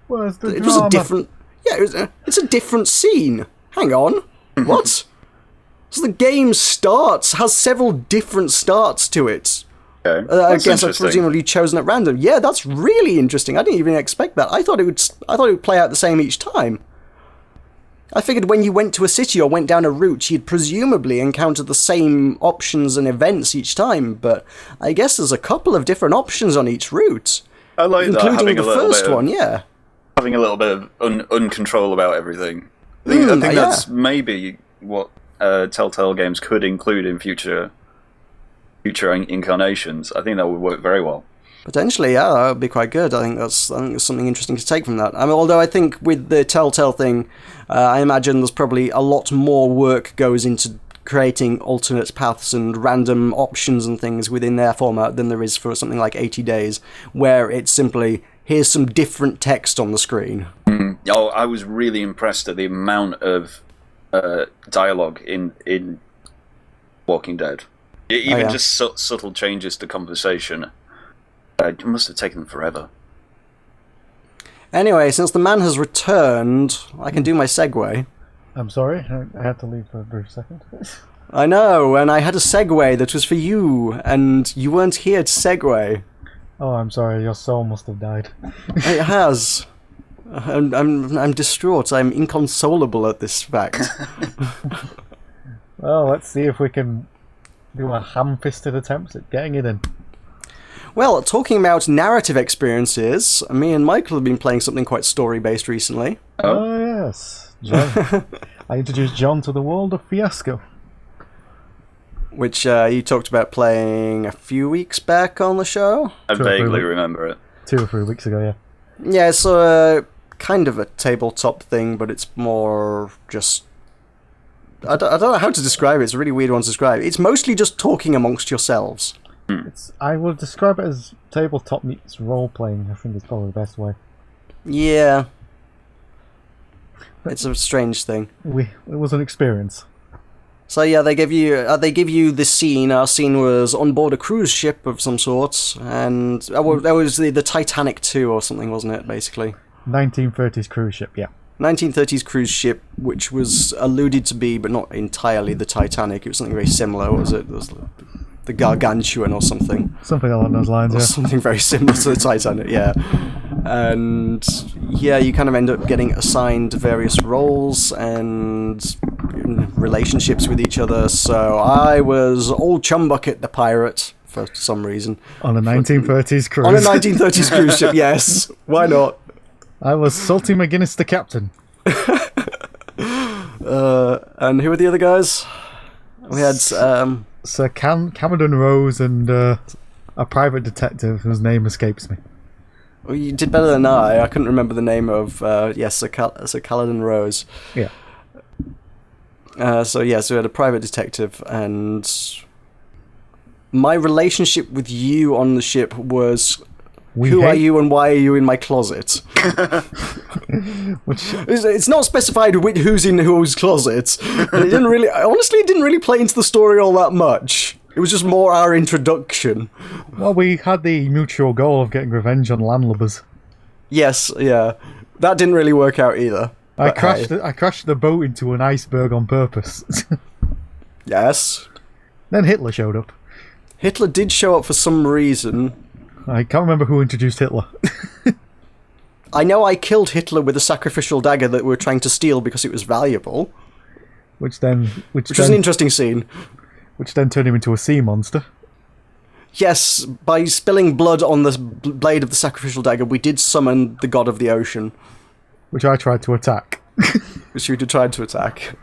Where's the it was drama? a different... Yeah, it's a different scene. Hang on. What? So the game has several different starts to it. Okay. I guess I've presumably chosen at random. Yeah, that's really interesting. I didn't even expect that. I thought it would play out the same each time. I figured when you went to a city or went down a route, you'd presumably encounter the same options and events each time, but I guess there's a couple of different options on each route. I like that, including having the a little first bit of, one, yeah. having a little bit of uncontrol about everything. I think yeah. that's maybe what Telltale games could include in future incarnations. I think that would work very well. Potentially, yeah, that would be quite good. I think there's something interesting to take from that. I mean, although I think with the Telltale thing, I imagine there's probably a lot more work goes into creating alternate paths and random options and things within their format than there is for something like 80 Days, where it's simply, here's some different text on the screen. Oh, I was really impressed at the amount of dialogue in Walking Dead. Even just subtle changes to conversation. It must have taken them forever. Anyway, since the man has returned, I can do my segue. I'm sorry, I had to leave for a brief second. I know, and I had a segue that was for you, and you weren't here to segue. Oh, I'm sorry, your soul must have died. It has. I'm distraught. I'm inconsolable at this fact. Well, let's see if we can do a ham-fisted attempt at getting it in. Well, talking about narrative experiences, me and Michael have been playing something quite story-based recently. Oh, yes. John. I introduced John to the world of Fiasco. Which you talked about playing a few weeks back on the show? I vaguely remember it. 2 or 3 weeks ago, yeah. Yeah, it's kind of a tabletop thing, but it's more just... I don't know how to describe it. It's a really weird one to describe. It's mostly just talking amongst yourselves. I would describe it as tabletop meets role-playing. I think it's probably the best way. Yeah. It's a strange thing. It was an experience. So yeah, they give you this scene. Our scene was on board a cruise ship of some sort, and that was the Titanic 2 or something, wasn't it, basically? 1930s cruise ship, yeah. 1930s cruise ship, which was alluded to be, but not entirely, the Titanic. It was something very similar. What was it? It was the Gargantuan or something. Something along those lines, yeah. Something very similar to the Titanic, yeah. And yeah, you kind of end up getting assigned various roles and relationships with each other. So I was old Chumbucket the pirate for some reason. On a 1930s cruise. On a 1930s cruise ship, yes. Why not? I was Salty McGuinness the captain. And who were the other guys? We had Sir Cameron Rose and a private detective whose name escapes me. Well, you did better than I. I couldn't remember the name of Sir Caledon Rose. Yeah. So we had a private detective, and my relationship with you on the ship was, who are you and why are you in my closet? It's not specified who's in whose closet. And it didn't really play into the story all that much. It was just more our introduction. Well, we had the mutual goal of getting revenge on landlubbers. Yes, yeah. That didn't really work out either. I crashed the boat into an iceberg on purpose. Yes. Then Hitler showed up. Hitler did show up for some reason. I can't remember who introduced Hitler. I know I killed Hitler with a sacrificial dagger that we were trying to steal because it was valuable. Which was an interesting scene. Which then turned him into a sea monster. yes, by spilling blood on the blade of the sacrificial dagger, we did summon the god of the ocean. Which I tried to attack. Which we tried to attack.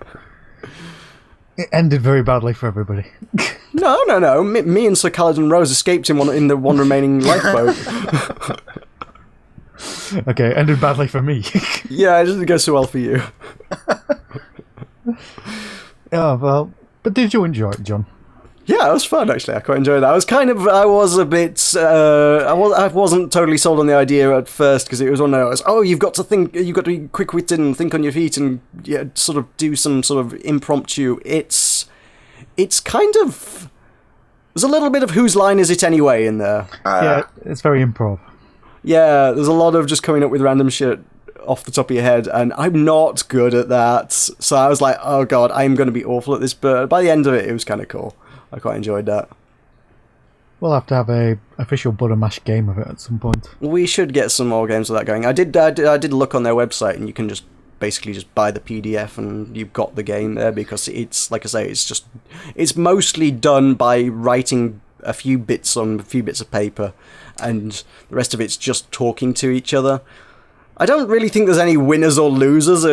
It ended very badly for everybody. No. Me and Sir Caledon Rose escaped in the one remaining lifeboat. Okay, it ended badly for me. Yeah, it didn't go so well for you. Oh, well, but did you enjoy it, John? Yeah, it was fun actually. I quite enjoyed that. I wasn't totally sold on the idea at first because it was one of those, you've got to be quick-witted and think on your feet and sort of do some sort of impromptu. It's kind of, there's a little bit of whose line is it anyway in there. Yeah, it's very improv. Yeah, there's a lot of just coming up with random shit off the top of your head, and I'm not good at that. So I was like, oh god, I'm going to be awful at this, but by the end of it, it was kind of cool. I quite enjoyed that. We'll have to have a official Butter Mash game of it at some point. We should get some more games of that going. I did look on their website, and you can just basically just buy the PDF, and you've got the game there because it's, like I say, it's mostly done by writing a few bits of paper, and the rest of it's just talking to each other. I don't really think there's any winners or losers.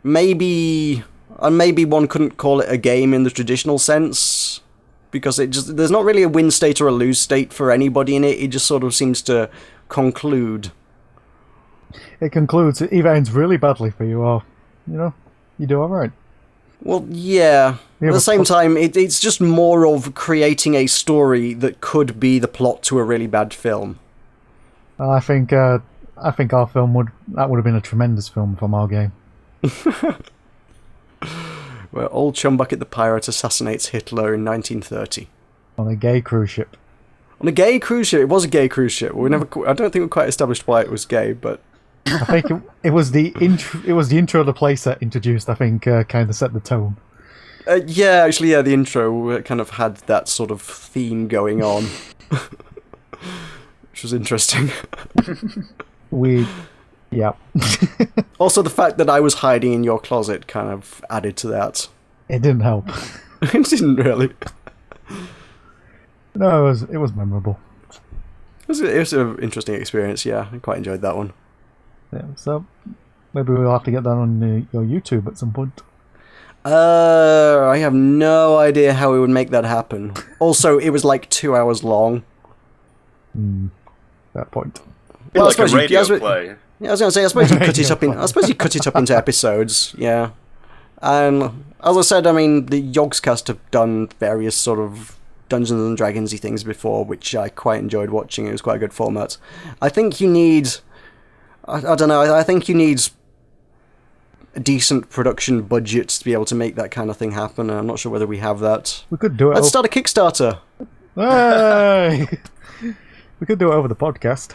Maybe one couldn't call it a game in the traditional sense, because there's not really a win state or a lose state for anybody in it. It just sort of seems to conclude. It concludes, it either ends really badly for you or, you do alright. Well, yeah. At the same time, it's just more of creating a story that could be the plot to a really bad film. I think our film would have been a tremendous film from our game. Where old Chumbucket the Pirate assassinates Hitler in 1930. On a gay cruise ship. On a gay cruise ship? It was a gay cruise ship. I don't think we quite established why it was gay, but... I think it was the intro the playset introduced, I think, kind of set the tone. The intro kind of had that sort of theme going on. Which was interesting. Yeah. Also, the fact that I was hiding in your closet kind of added to that. It didn't help. It didn't really. No, it was memorable. It was an interesting experience, yeah. I quite enjoyed that one. Yeah, so maybe we'll have to get that on your YouTube at some point. I have no idea how we would make that happen. Also, it was like 2 hours long. That point. Well, like a radio play. Yeah, I was going to say, I suppose you cut it up into episodes, yeah. And as I said, I mean, the Yogscast have done various sort of Dungeons and Dragons-y things before, which I quite enjoyed watching. It was quite a good format. I think you need... I don't know, I think you need a decent production budget to be able to make that kind of thing happen, and I'm not sure whether we have that. We could do it. Let's start a Kickstarter! Hey! We could do it over the podcast.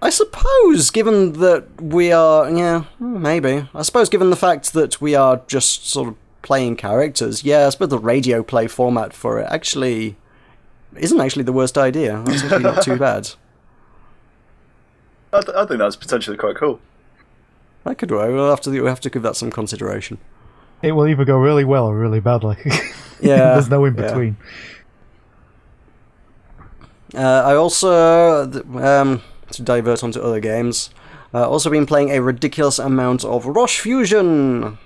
I suppose, given that we are... Yeah, maybe. I suppose, given the fact that we are just sort of playing characters, yeah, I suppose the radio play format for it isn't actually the worst idea. That's actually not too bad. I think that's potentially quite cool. That could work. We'll have to give that some consideration. It will either go really well or really badly. Yeah. There's no in between. Yeah. I also, to divert onto other games, also been playing a ridiculous amount of Roche Fusion.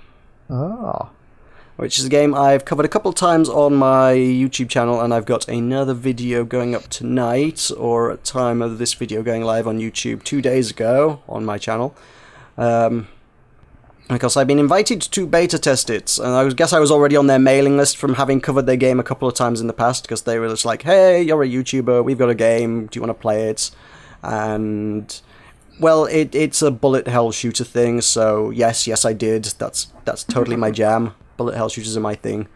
Which is a game I've covered a couple of times on my YouTube channel, and I've got another video going up tonight, or at time of this video going live on YouTube 2 days ago on my channel. Because I've been invited to beta test it, and I guess I was already on their mailing list from having covered their game a couple of times in the past, because they were just like, hey, you're a YouTuber, we've got a game, do you want to play it? And... well, it's a bullet hell shooter thing, so yes, I did. That's totally my jam. Bullet hell shooters are my thing.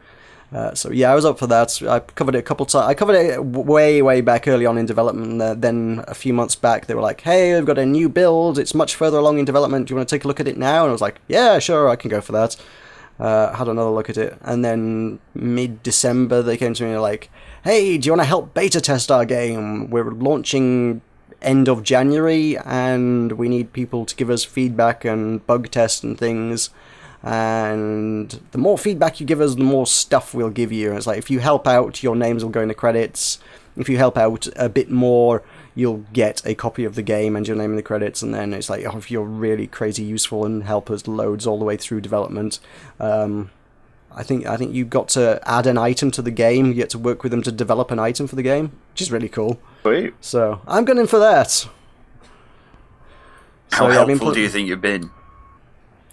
So yeah, I was up for that. I covered it a couple times. I covered it way back early on in development. Then a few months back, they were like, hey, we've got a new build. It's much further along in development. Do you want to take a look at it now? And I was like, yeah, sure, I can go for that. Had another look at it. And then mid-December, they came to me and were like, hey, do you want to help beta test our game? We're launching end of January, and we need people to give us feedback and bug test and things. And the more feedback you give us, the more stuff we'll give you. And it's like, if you help out, your names will go in the credits. If you help out a bit more, you'll get a copy of the game and your name in the credits. And then it's like, oh, if you're really crazy useful and help us loads all the way through development, I think you got to add an item to the game. You get to work with them to develop an item for the game, which is really cool. Sweet. So I'm going in for that. How helpful do you think you've been?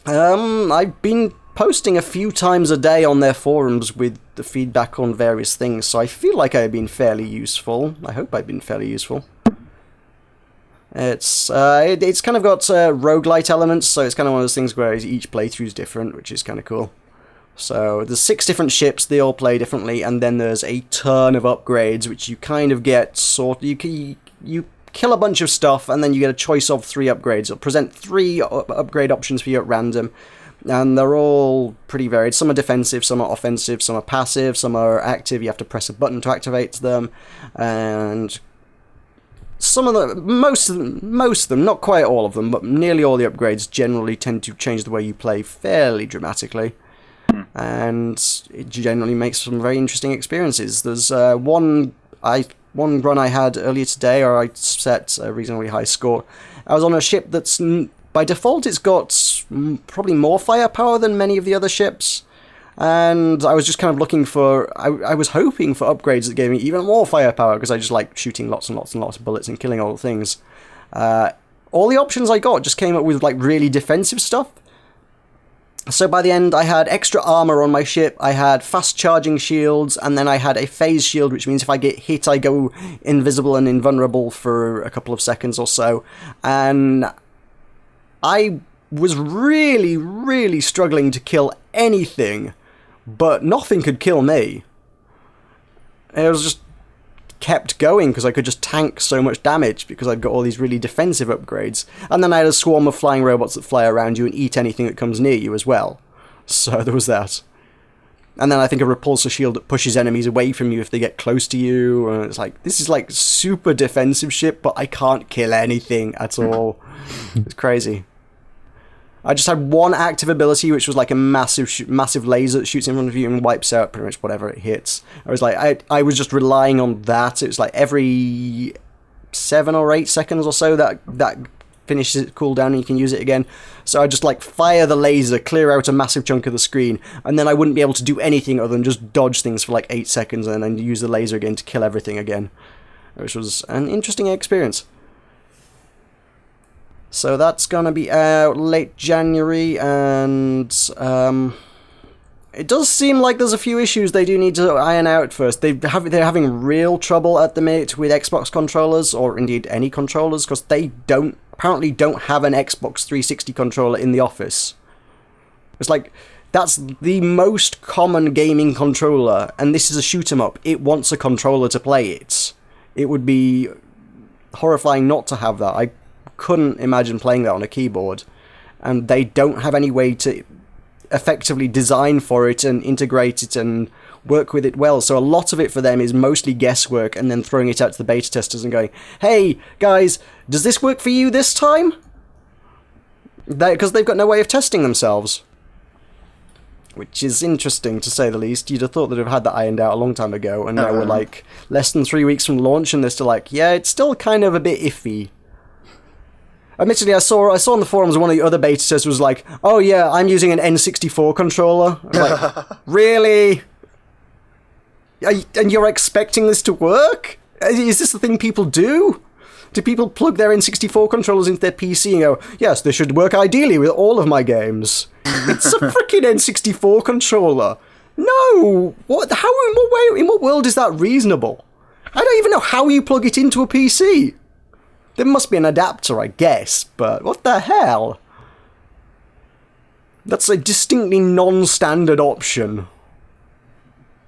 I've been posting a few times a day on their forums with the feedback on various things, so I feel like I've been fairly useful. I hope I've been fairly useful. It's kind of got roguelite elements, so it's kind of one of those things where each playthrough is different, which is kind of cool. So there's 6 different ships, they all play differently, and then there's a ton of upgrades, which you kind of get you kill a bunch of stuff, and then you get a choice of 3 upgrades. It'll present 3 upgrade options for you at random, and they're all pretty varied. Some are defensive, some are offensive, some are passive, some are active. You have to press a button to activate them, and most of them, not quite all of them, but nearly all the upgrades generally tend to change the way you play fairly dramatically. And it generally makes some very interesting experiences. There's one run I had earlier today, or I set a reasonably high score. I was on a ship that's, by default, it's got probably more firepower than many of the other ships. And I was just kind of looking for, I was hoping for upgrades that gave me even more firepower, because I just like shooting lots and lots and lots of bullets and killing all the things. All the options I got just came up with like really defensive stuff. So by the end, I had extra armor on my ship, I had fast charging shields, and then I had a phase shield, which means if I get hit, I go invisible and invulnerable for a couple of seconds or so. And I was really, really struggling to kill anything, but nothing could kill me. It was just kept going because I could just tank so much damage because I'd got all these really defensive upgrades. And then I had a swarm of flying robots that fly around you and eat anything that comes near you as well. So there was that. And then I think a repulsor shield that pushes enemies away from you if they get close to you. And it's like, this is like super defensive ship, but I can't kill anything at all. It's crazy. I just had one active ability, which was like a massive laser that shoots in front of you and wipes out pretty much whatever it hits. I was like, I was just relying on that. It was like every 7 or 8 seconds or so that finishes its cooldown and you can use it again. So I just like fire the laser, clear out a massive chunk of the screen, and then I wouldn't be able to do anything other than just dodge things for like 8 seconds and then use the laser again to kill everything again, which was an interesting experience. So that's gonna be out late January, and it does seem like there's a few issues they do need to iron out first. They're having real trouble at the minute with Xbox controllers, or indeed any controllers, because they apparently don't have an Xbox 360 controller in the office. It's like, that's the most common gaming controller, and this is a shoot 'em up. It wants a controller to play it. It would be horrifying not to have that. I couldn't imagine playing that on a keyboard, and they don't have any way to effectively design for it and integrate it and work with it well. So a lot of it for them is mostly guesswork and then throwing it out to the beta testers and going, hey guys, does this work for you this time? Because they've got no way of testing themselves, which is interesting to say the least. You'd have thought they'd have had that ironed out a long time ago, and now we're like less than 3 weeks from launch and they're still like, yeah, it's still kind of a bit iffy. Admittedly, I saw on the forums one of the other beta testers was like, oh yeah, I'm using an N64 controller. I'm like, really? And you're expecting this to work? Is this the thing people do? Do people plug their N64 controllers into their PC and go, yes, this should work ideally with all of my games? It's a freaking N64 controller. No! What? How? In what world is that reasonable? I don't even know how you plug it into a PC. There must be an adapter, I guess, but what the hell? That's a distinctly non-standard option.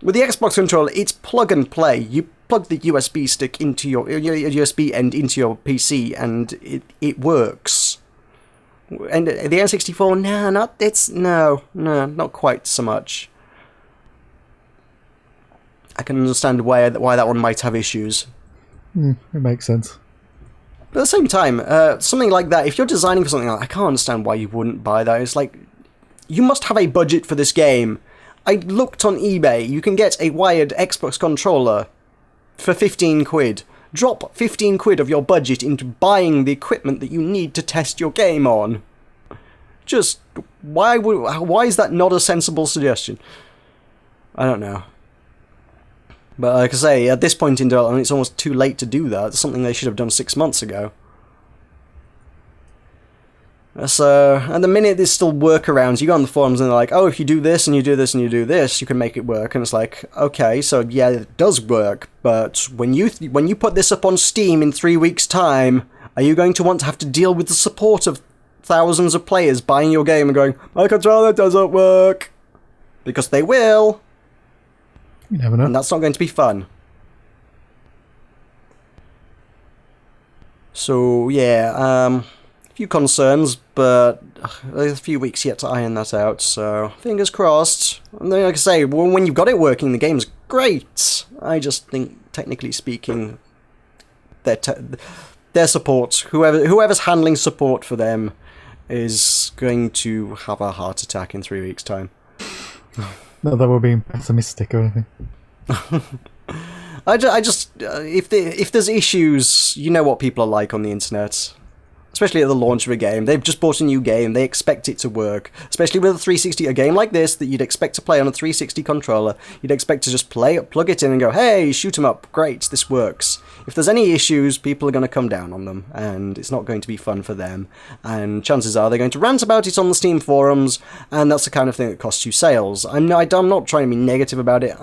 With the Xbox controller, it's plug and play. You plug the USB stick into your USB end into your PC, and it works. And the N64, no, not quite so much. I can understand why that one might have issues. It makes sense. But at the same time, something like that, if you're designing for something like that, I can't understand why you wouldn't buy that. It's like, you must have a budget for this game. I looked on eBay. You can get a wired Xbox controller for 15 quid. Drop 15 quid of your budget into buying the equipment that you need to test your game on. Just, why is that not a sensible suggestion? I don't know. But like I say, at this point in development, it's almost too late to do that. It's something they should have done 6 months ago. So, at the minute, there's still workarounds. You go on the forums and they're like, oh, if you do this and you do this and you do this, you can make it work. And it's like, okay, so yeah, it does work. But when you put this up on Steam in 3 weeks' time, are you going to want to have to deal with the support of thousands of players buying your game and going, my controller doesn't work? Because they will. You never know. And that's not going to be fun. So, yeah, few concerns, but there's a few weeks yet to iron that out, so fingers crossed. And then, like I say, when you've got it working, the game's great. I just think, technically speaking, their support, whoever's handling support for them, is going to have a heart attack in 3 weeks' time. Not that we're being pessimistic or anything. I just if there's issues, you know what people are like on the internet. Especially at the launch of a game. They've just bought a new game, they expect it to work. Especially with a 360, a game like this that you'd expect to play on a 360 controller, you'd expect to just plug it in and go, hey, shoot 'em up, great, this works. If there's any issues, people are going to come down on them, and it's not going to be fun for them. And chances are they're going to rant about it on the Steam forums, and that's the kind of thing that costs you sales. I'm not trying to be negative about it,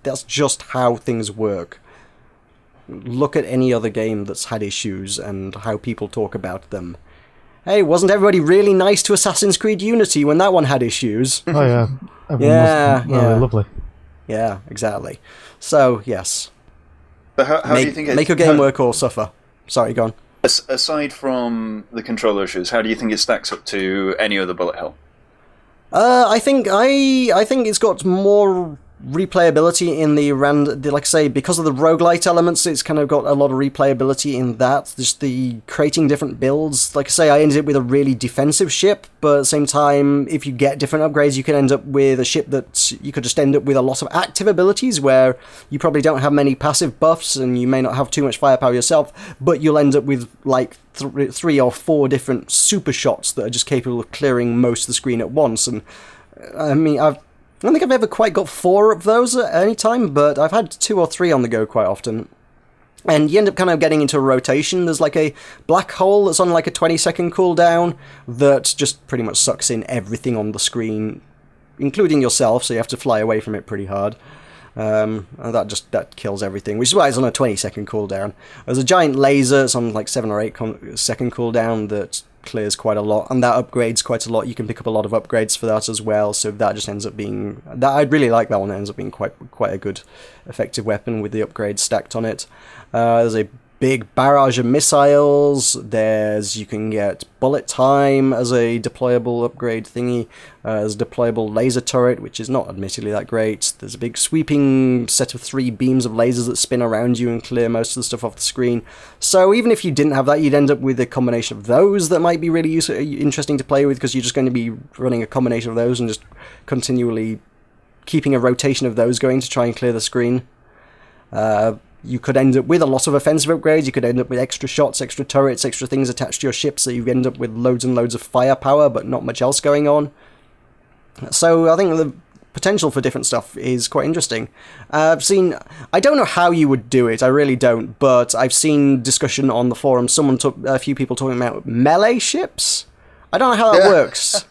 that's just how things work. Look at any other game that's had issues and how people talk about them. Hey, wasn't everybody really nice to Assassin's Creed Unity when that one had issues? Oh yeah. Everyone was lovely. Yeah, exactly. So, yes. So how do you think make your game work or suffer. Sorry, go on. Aside from the controller issues, how do you think it stacks up to any other bullet hell? I think it's got more replayability in like I say, because of the roguelite elements, it's kind of got a lot of replayability in that. Just the creating different builds. Like I say, I ended up with a really defensive ship, but at the same time, if you get different upgrades, you can end up with a ship that you could just end up with a lot of active abilities where you probably don't have many passive buffs and you may not have too much firepower yourself, but you'll end up with like 3 or 4 different super shots that are just capable of clearing most of the screen at once. And I mean, I don't think I've ever quite got 4 of those at any time, but I've had 2 or 3 on the go quite often. And you end up kind of getting into a rotation. There's like a black hole that's on like a 20-second cooldown that just pretty much sucks in everything on the screen, including yourself, so you have to fly away from it pretty hard. And that kills everything, which is why it's on a 20-second cooldown. There's a giant laser, it's on like 7 or 8 second cooldown that clears quite a lot, and that upgrades quite a lot. You can pick up a lot of upgrades for that as well, so that just ends up being... I really like that one. It ends up being quite a good effective weapon with the upgrades stacked on it. There's a big barrage of missiles. You can get bullet time as a deployable upgrade thingy. There's a deployable laser turret, which is not admittedly that great. There's a big sweeping set of 3 beams of lasers that spin around you and clear most of the stuff off the screen. So even if you didn't have that, you'd end up with a combination of those that might be really interesting to play with, because you're just going to be running a combination of those and just continually keeping a rotation of those going to try and clear the screen. You could end up with a lot of offensive upgrades, you could end up with extra shots, extra turrets, extra things attached to your ship, so you end up with loads and loads of firepower, but not much else going on. So I think the potential for different stuff is quite interesting. I don't know how you would do it, I really don't, but I've seen discussion on the forum, a few people talking about melee ships. I don't know how that works,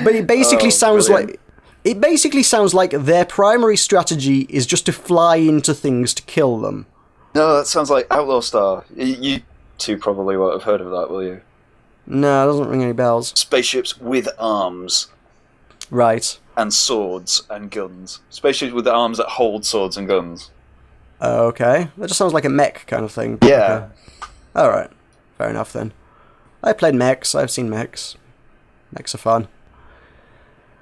but it basically sounds like... It basically sounds like their primary strategy is just to fly into things to kill them. No, that sounds like Outlaw Star. You two probably won't have heard of that, will you? No, it doesn't ring any bells. Spaceships with arms. Right. And swords and guns. Spaceships with arms that hold swords and guns. Okay. That just sounds like a mech kind of thing. Yeah. Okay. Alright. Fair enough then. I played mechs. I've seen mechs. Mechs are fun.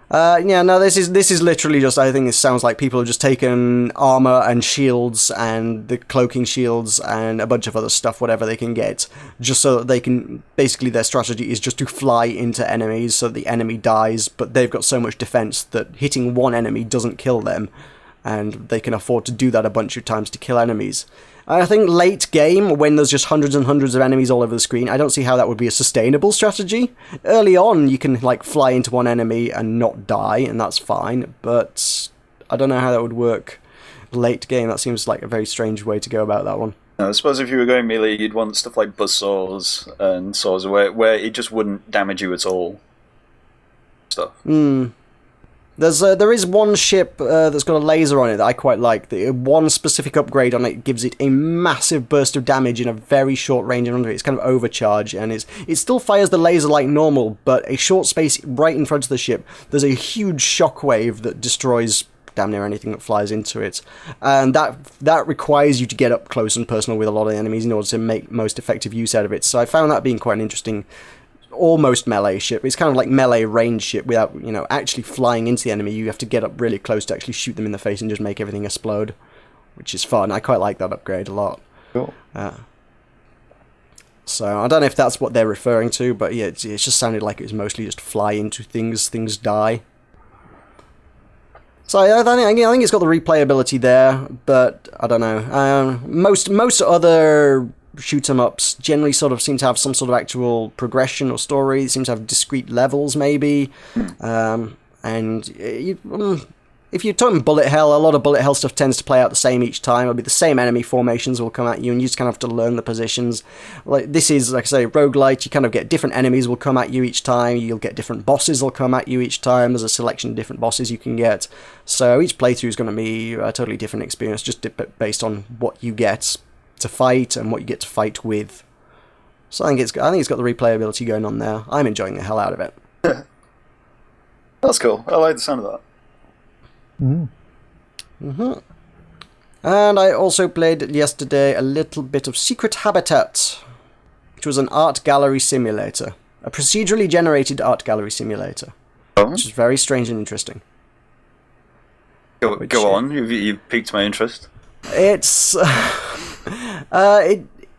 Yeah, no, this is literally just, I think this sounds like people have just taken armor and shields and the cloaking shields and a bunch of other stuff, whatever they can get, just so that they can, basically their strategy is just to fly into enemies so the enemy dies, but they've got so much defense that hitting one enemy doesn't kill them, and they can afford to do that a bunch of times to kill enemies. I think late game, when there's just hundreds and hundreds of enemies all over the screen, I don't see how that would be a sustainable strategy. Early on, you can like fly into one enemy and not die, and that's fine, but I don't know how that would work late game. That seems like a very strange way to go about that one. I suppose if you were going melee, you'd want stuff like buzzsaws and saws where it just wouldn't damage you at all. Stuff. There is one ship that's got a laser on it that I quite like. One specific upgrade on it gives it a massive burst of damage in a very short range under it. It's kind of overcharged, and it still fires the laser like normal, but a short space right in front of the ship, there's a huge shockwave that destroys damn near anything that flies into it. And that requires you to get up close and personal with a lot of enemies in order to make most effective use out of it. So I found that being quite an interesting almost melee ship. It's kind of like melee range ship without, actually flying into the enemy. You have to get up really close to actually shoot them in the face and just make everything explode, which is fun. I quite like that upgrade a lot. Cool. So I don't know if that's what they're referring to, but yeah, it just sounded like it was mostly just fly into things die. So I think it's got the replayability there, but I don't know. Most other shoot 'em ups generally sort of seem to have some sort of actual progression or story. They seem to have discrete levels, maybe. And if you're talking bullet hell, a lot of bullet hell stuff tends to play out the same each time. It'll be the same enemy formations will come at you, and you just kind of have to learn the positions. Like this is, like I say, roguelite. You kind of get different enemies will come at you each time. You'll get different bosses will come at you each time. There's a selection of different bosses you can get. So each playthrough is going to be a totally different experience, just based on what you get to fight and what you get to fight with. So I think it's got the replayability going on there. I'm enjoying the hell out of it. That's cool. I like the sound of that. And I also played yesterday a little bit of Secret Habitat, which was an art gallery simulator. A procedurally generated art gallery simulator. Which is very strange and interesting. Go on, you've piqued my interest. It's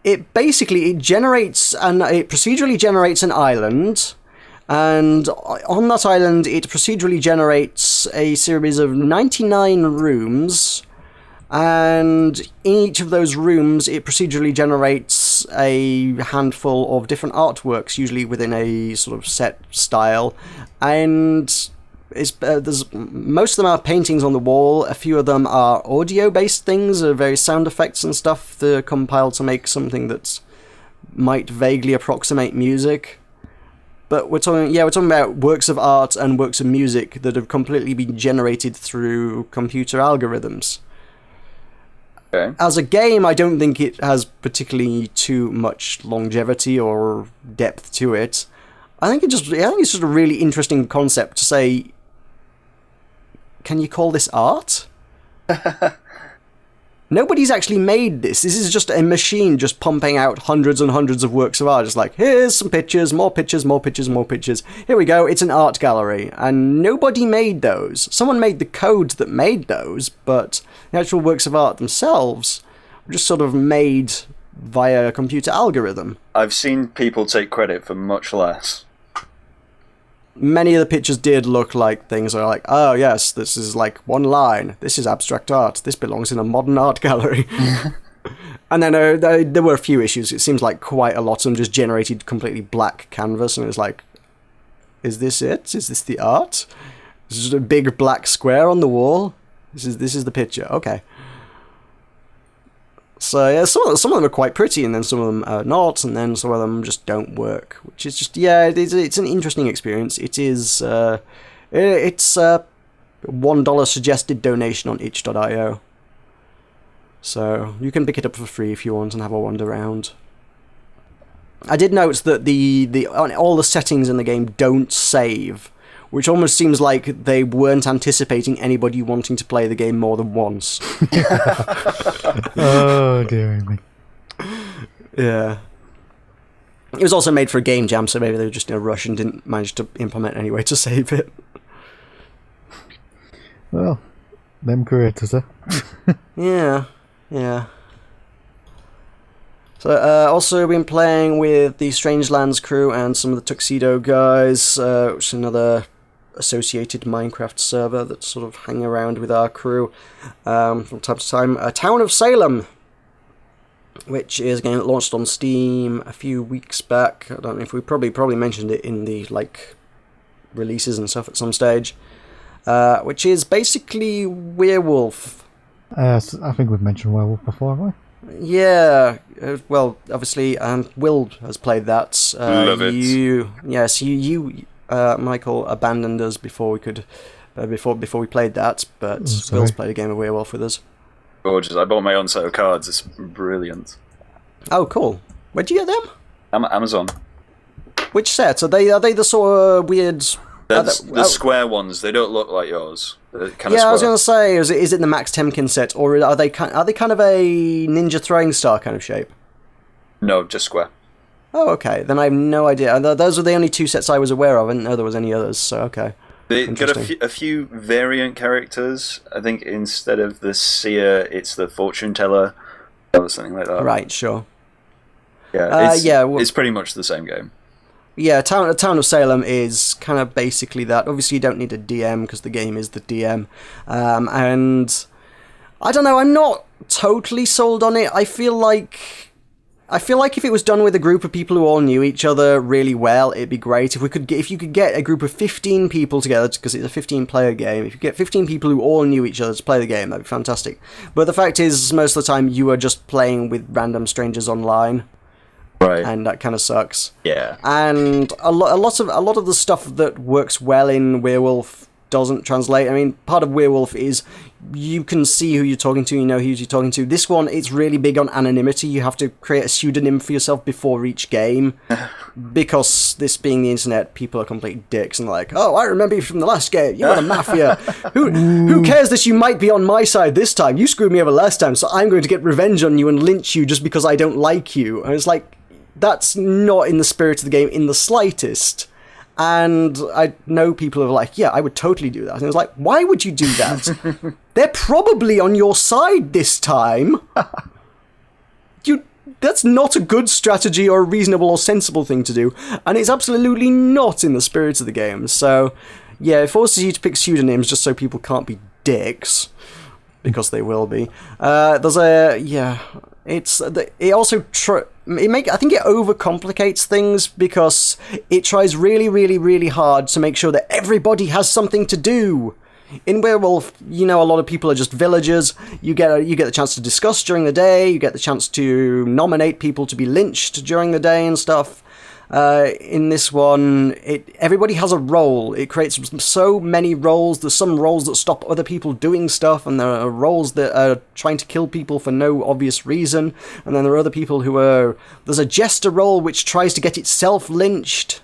it basically it procedurally generates an island, and on that island it procedurally generates a series of 99 rooms, and in each of those rooms it procedurally generates a handful of different artworks, usually within a sort of set style, and there's most of them are paintings on the wall. A few of them are audio-based things, various sound effects and stuff that are compiled to make something that might vaguely approximate music. But we're talking about works of art and works of music that have completely been generated through computer algorithms. Okay. As a game, I don't think it has particularly too much longevity or depth to it. I think it's just a really interesting concept to say, can you call this art? Nobody's actually made this. This is just a machine just pumping out hundreds and hundreds of works of art. Just like, here's some pictures, more pictures, more pictures, more pictures. Here we go, it's an art gallery. And nobody made those. Someone made the code that made those, but the actual works of art themselves were just sort of made via a computer algorithm. I've seen people take credit for much less. Many of the pictures did look like things that are like, oh yes, this is like one line, this is abstract art, this belongs in a modern art gallery. And then there were a few issues. It seems like quite a lot of them just generated completely black canvas, and it was like, is this it? Is this the art? This is a big black square on the wall? This is the picture, okay. So yeah, some of them are quite pretty, and then some of them are not, and then some of them just don't work. Which is just it's an interesting experience. It is it's $1 suggested donation on itch.io. So you can pick it up for free if you want and have a wander around. I did note that all the settings in the game don't save, which almost seems like they weren't anticipating anybody wanting to play the game more than once. Oh, dear me. Yeah. It was also made for a game jam, so maybe they were just in a rush and didn't manage to implement any way to save it. Well, them creators, huh? Yeah, yeah. So, also been playing with the Strangelands crew and some of the Tuxedo guys, which is another associated Minecraft server that sort of hang around with our crew from time to time. Town of Salem, which is a game that launched on Steam a few weeks back. I don't know if we probably mentioned it in the releases and stuff at some stage. Which is basically Werewolf. I think we've mentioned Werewolf before, haven't we? Yeah, well, obviously, Will has played that. Love it. You, Michael, abandoned us before we could, before we played that. But Will's played a game of Werewolf with us. Gorgeous. I bought my own set of cards. It's brilliant. Oh, cool. Where'd you get them? Amazon. Which set? Are they the sort of weird? The square ones. They don't look like yours. They're kind of Yeah, I was square. going to say, is it the Max Temkin set, or are they kind of a Ninja Throwing Star kind of shape? No, just square. Oh, okay. Then I have no idea. Those were the only two sets I was aware of. I didn't know there was any others, so okay. They got a few variant characters. I think instead of the seer, it's the fortune teller, or something like that. Right, sure. Yeah, yeah, it's pretty much the same game. Yeah, Town of Salem is kind of basically that. Obviously, you don't need a DM because the game is the DM. And I don't know, I'm not totally sold on it. I feel like if it was done with a group of people who all knew each other really well, it'd be great. If you could get a group of 15 people together, because it's a 15-player game, if you get 15 people who all knew each other to play the game, that'd be fantastic. But the fact is, most of the time, you are just playing with random strangers online. Right. And that kind of sucks. Yeah. And a lot of the stuff that works well in Werewolf doesn't translate. I mean, part of Werewolf is you can see who you're talking to, you know who you're talking to. This one, it's really big on anonymity. You have to create a pseudonym for yourself before each game. Because this being the internet, people are complete dicks and like, oh, I remember you from the last game. You were the Mafia. Who cares that you might be on my side this time? You screwed me over last time, so I'm going to get revenge on you and lynch you just because I don't like you. And it's like, that's not in the spirit of the game in the slightest. And I know people are like, yeah, I would totally do that. And it's like, why would you do that? They're probably on your side this time. That's not a good strategy or a reasonable or sensible thing to do. And it's absolutely not in the spirit of the game. So, yeah, it forces you to pick pseudonyms just so people can't be dicks. Because they will be. It also I think it overcomplicates things because it tries really, really, really hard to make sure that everybody has something to do. In Werewolf, a lot of people are just villagers. You get the chance to discuss during the day. You get the chance to nominate people to be lynched during the day and stuff. In this one, everybody has a role. It creates so many roles. There's some roles that stop other people doing stuff, and there are roles that are trying to kill people for no obvious reason. And then there are other people there's a jester role which tries to get itself lynched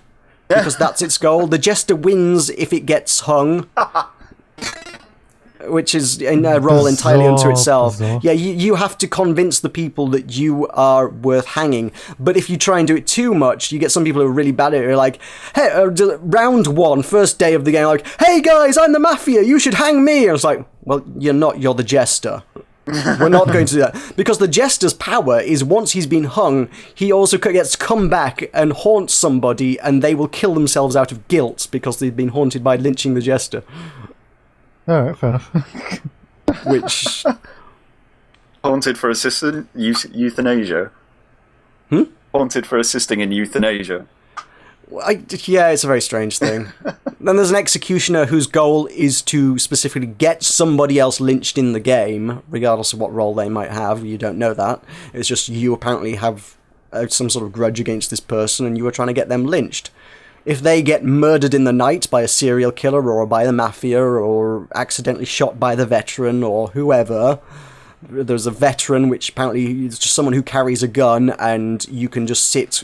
because that's its goal. The jester wins if it gets hung. Which is a role entirely unto itself. Bizarre. Yeah, you have to convince the people that you are worth hanging. But if you try and do it too much, you get some people who are really bad at it. Who are like, hey, round one, first day of the game, like, hey guys, I'm the Mafia, you should hang me. And it's like, well, you're not, you're the jester. We're not going to do that. Because the jester's power is once he's been hung, he also gets to come back and haunt somebody, and they will kill themselves out of guilt because they've been haunted by lynching the jester. Alright, fair enough. Which... Haunted for assisting euthanasia. Haunted for assisting in euthanasia. Yeah, it's a very strange thing. Then there's an executioner whose goal is to specifically get somebody else lynched in the game, regardless of what role they might have. You don't know that. It's just you apparently have some sort of grudge against this person and you are trying to get them lynched. If they get murdered in the night by a serial killer or by the Mafia or accidentally shot by the veteran or whoever, there's a veteran which apparently is just someone who carries a gun and you can just sit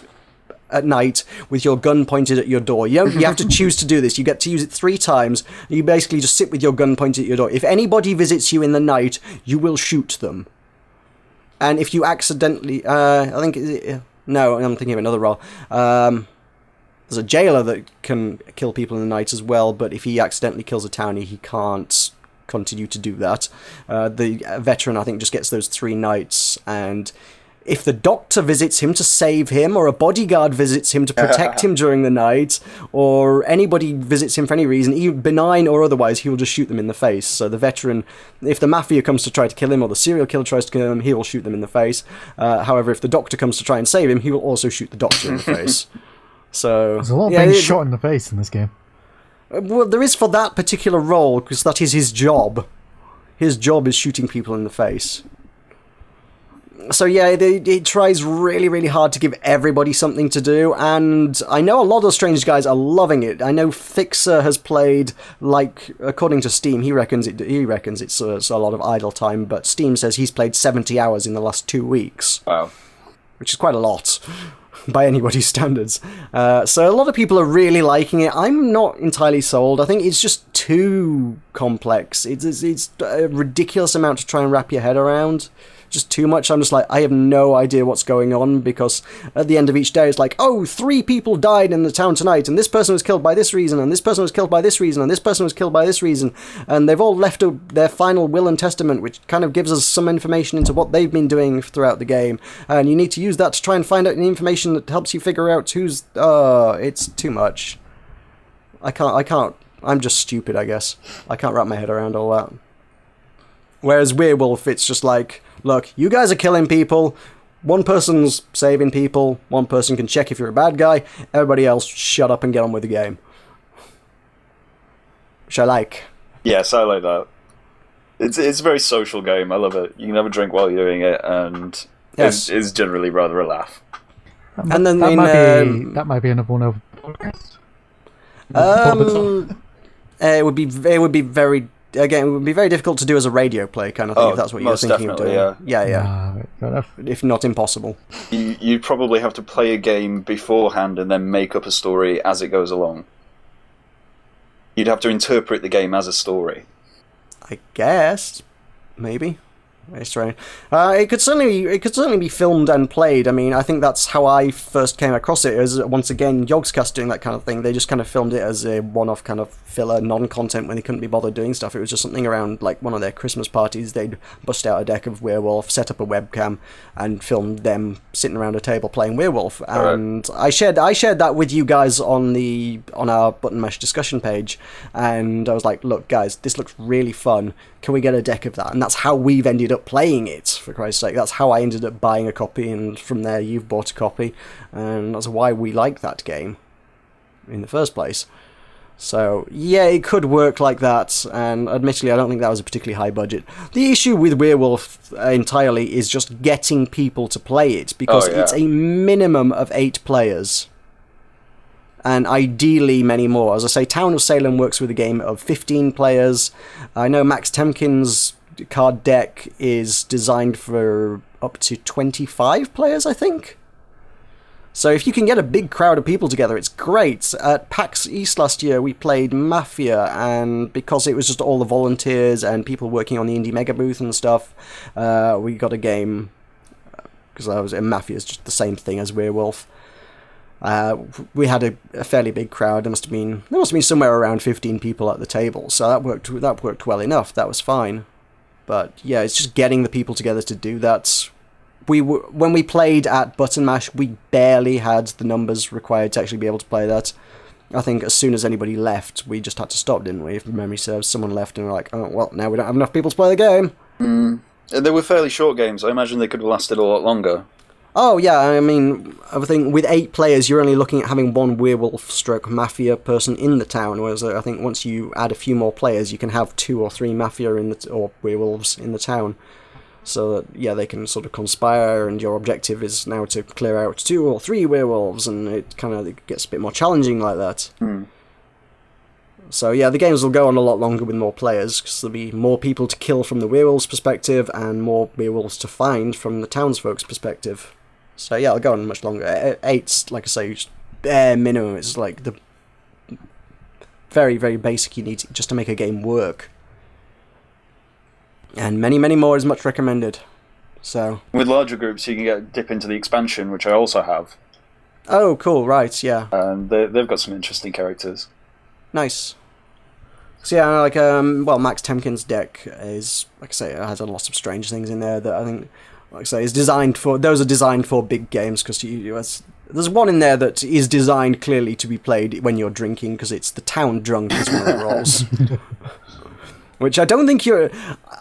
at night with your gun pointed at your door. You have to choose to do this. You get to use it 3 times. You basically just sit with your gun pointed at your door. If anybody visits you in the night, you will shoot them. And if you accidentally... I'm thinking of another role. There's a jailer that can kill people in the night as well, but if he accidentally kills a townie, he can't continue to do that. The veteran, I think, just gets those 3 nights, and if the doctor visits him to save him, or a bodyguard visits him to protect him during the night, or anybody visits him for any reason, even benign or otherwise, he will just shoot them in the face. So the veteran, if the mafia comes to try to kill him, or the serial killer tries to kill him, he will shoot them in the face. However, if the doctor comes to try and save him, he will also shoot the doctor in the face. So There's a lot of being shot in the face in this game. Well, there is for that particular role, because that is his job. His job is shooting people in the face. So yeah, it tries really, really hard to give everybody something to do, and I know a lot of Strange guys are loving it. I know Fixer has played, like, according to Steam, he reckons it's a lot of idle time, but Steam says he's played 70 hours in the last 2 weeks. Wow. Which is quite a lot, by anybody's standards. So a lot of people are really liking it. I'm not entirely sold. I think it's just too complex. It's a ridiculous amount to try and wrap your head around. Just too much. I'm just like, I have no idea what's going on, because at the end of each day it's like, oh, 3 people died in the town tonight, and this person was killed by this reason, and this person was killed by this reason, and this person was killed by this reason, and they've all left their final will and testament, which kind of gives us some information into what they've been doing throughout the game, and you need to use that to try and find out the information that helps you figure out who's... it's too much. I can't... I'm just stupid, I guess. I can't wrap my head around all that. Whereas Werewolf, it's just like, look, you guys are killing people, one person's saving people, one person can check if you're a bad guy, everybody else shut up and get on with the game. Which I like. Yes, I like that. It's a very social game, I love it. You can have a drink while you're doing it, and Yes. it's generally rather a laugh. And then that might be another one of podcast. It would be very... Again, it would be very difficult to do as a radio play kind of thing, if that's what you're most thinking of doing. definitely, Yeah. Fair enough. If not impossible. You'd probably have to play a game beforehand and then make up a story as it goes along. You'd have to interpret the game as a story. I guess. Maybe. Very strange. It could certainly be filmed and played. I mean, I think that's how I first came across it, as once again Yogscast doing that kind of thing. They just kind of filmed it as a one-off kind of filler non-content when they couldn't be bothered doing stuff. It was just something around like one of their Christmas parties. They'd bust out a deck of Werewolf, set up a webcam, and filmed them sitting around a table playing Werewolf. And I shared that with you guys on our Button Mash discussion page, and I was like, look guys, this looks really fun. Can we get a deck of that? And that's how we've ended up playing it, for Christ's sake. That's how I ended up buying a copy, and from there you've bought a copy, and that's why we like that game in the first place. So, yeah, it could work like that, and admittedly I don't think that was a particularly high budget. The issue with Werewolf entirely is just getting people to play it, because it's a minimum of 8 players. And ideally many more. As I say, Town of Salem works with a game of 15 players. I know Max Temkin's card deck is designed for up to 25 players, I think. So if you can get a big crowd of people together, it's great. At PAX East last year, we played Mafia, and because it was just all the volunteers and people working on the Indie Mega booth and stuff, we got a game, because Mafia is just the same thing as Werewolf. We had a fairly big crowd. There must have been somewhere around 15 people at the table, so that worked well enough. That was fine. But yeah, it's just getting the people together to do that. When we played at Button Mash, we barely had the numbers required to actually be able to play that. I think as soon as anybody left, we just had to stop, didn't we? If memory serves, someone left and we're like, oh well, now we don't have enough people to play the game. They were fairly short games. I imagine they could have lasted a lot longer. Oh, yeah, I mean, I think with 8 players, you're only looking at having one werewolf/mafia person in the town, whereas I think once you add a few more players, you can have 2 or 3 mafia or werewolves in the town. So that, yeah, they can sort of conspire, and your objective is now to clear out 2 or 3 werewolves, and it kind of gets a bit more challenging like that. So yeah, the games will go on a lot longer with more players, because there'll be more people to kill from the werewolves' perspective, and more werewolves to find from the townsfolk's perspective. So yeah, it'll go on much longer. 8's, like I say, just bare minimum. It's like the very, very basic you need just to make a game work. And many, many more is much recommended. So with larger groups, you can dip into the expansion, which I also have. Oh, cool, right, yeah. And they've got some interesting characters. Nice. So yeah, like Max Temkin's deck is, like I say, it has a lot of strange things in there that I think, like I say, is designed for. Those are designed for big games because there's one in there that is designed clearly to be played when you're drinking because it's the Town Drunk is one of the rolls. Which I don't think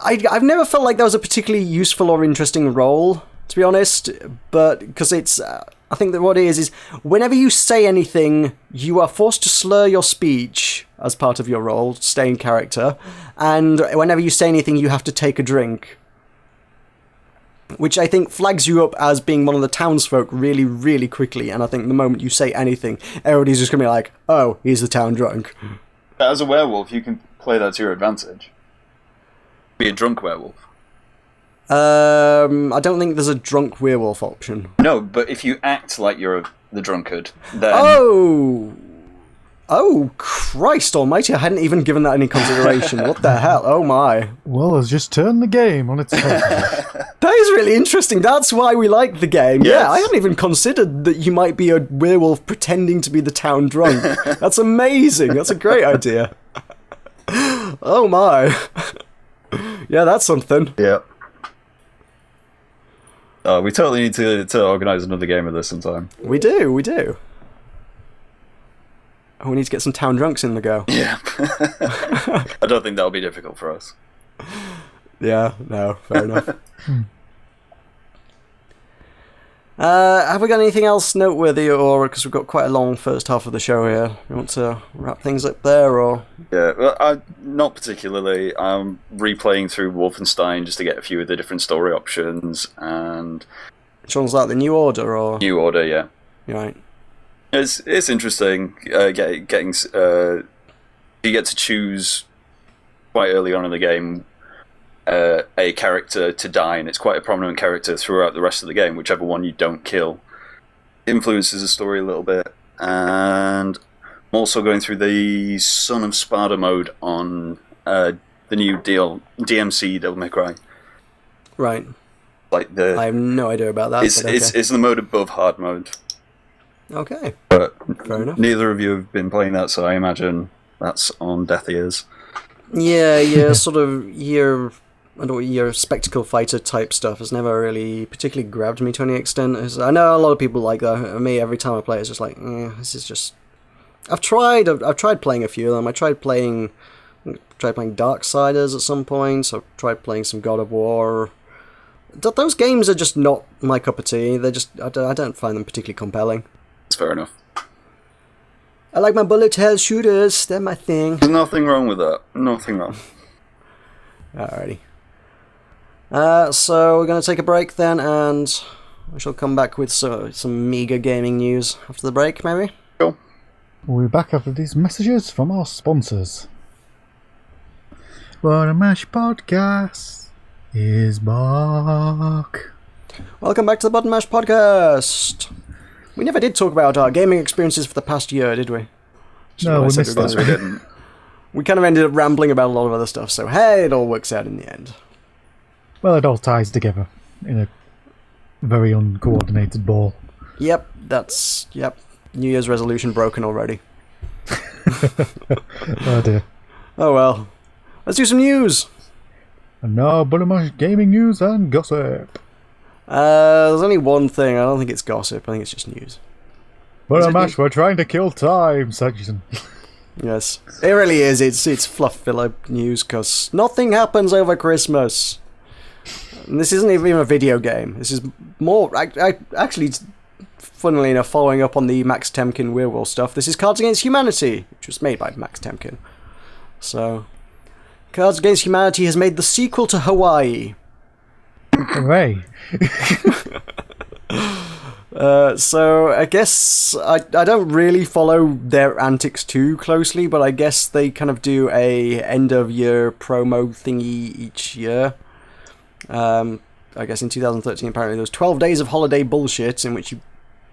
I've never felt like that was a particularly useful or interesting role, to be honest, but because it's, I think that what it is whenever you say anything, you are forced to slur your speech as part of your role, stay in character, and whenever you say anything, you have to take a drink. Which I think flags you up as being one of the townsfolk really, really quickly, and I think the moment you say anything, everybody's just going to be like, oh, he's the town drunk. As a werewolf, you can play that to your advantage. Be a drunk werewolf. I don't think there's a drunk werewolf option. No, but if you act like you're the drunkard, then... Oh, Christ almighty, I hadn't even given that any consideration. What the hell? Oh my. Well, let's just turn the game on its head. That is really interesting. That's why we like the game. Yes. Yeah, I hadn't even considered that you might be a werewolf pretending to be the town drunk. That's amazing. That's a great idea. Oh my. Yeah, that's something. Yeah. We totally need to organise another game of this sometime. We do. Oh, we need to get some town drunks in the go. Yeah. I don't think that'll be difficult for us. Yeah, no, fair enough. Have we got anything else noteworthy, or because we've got quite a long first half of the show here? You want to wrap things up there, or? Yeah, well, not particularly. I'm replaying through Wolfenstein just to get a few of the different story options, and... Which one's that, the New Order, or? New Order, yeah. Right. It's interesting getting you get to choose quite early on in the game a character to die, and it's quite a prominent character throughout the rest of the game. Whichever one you don't kill influences the story a little bit. And I'm also going through the Son of Sparta mode on the new DMC Devil May Cry. Right. I have no idea about that. It's the mode above hard mode. Okay. But fair enough. Neither of you have been playing that, so I imagine that's on deaf ears. Yeah, sort of your spectacle fighter type stuff has never really particularly grabbed me to any extent. I know a lot of people like that. Me, every time I play, it's just like, this is just. I've tried playing a few of them. I tried playing Darksiders at some point. I've tried playing some God of War. Those games are just not my cup of tea. They're just I don't find them particularly compelling. That's fair enough. I like my bullet hell shooters. They're my thing. There's nothing wrong with that. Nothing wrong. Alrighty. So we're going to take a break then, and we shall come back with some meager gaming news after the break, maybe? Cool. We'll be back after these messages from our sponsors. What a Mash Podcast is back. Welcome back to the Button Mash Podcast. We never did talk about our gaming experiences for the past year, did we? No, we missed that. We didn't. We kind of ended up rambling about a lot of other stuff, so hey, it all works out in the end. Well, it all ties together in a very uncoordinated ball. Yep. New Year's resolution broken already. Oh dear. Oh well. Let's do some news. And now, Buttermash gaming news and gossip. There's only one thing. I don't think it's gossip. I think it's just news. Buttermash, we're trying to kill time section. Yes, it really is. It's fluff filler news because nothing happens over Christmas. And this isn't even a video game. This is more. Actually, funnily enough, following up on the Max Temkin werewolf stuff, this is Cards Against Humanity, which was made by Max Temkin. So, Cards Against Humanity has made the sequel to Hawaii. Hooray. So I guess I don't really follow their antics too closely, but I guess they kind of do a end of year promo thingy each year. I guess in 2013 apparently there was 12 days of holiday bullshit in which you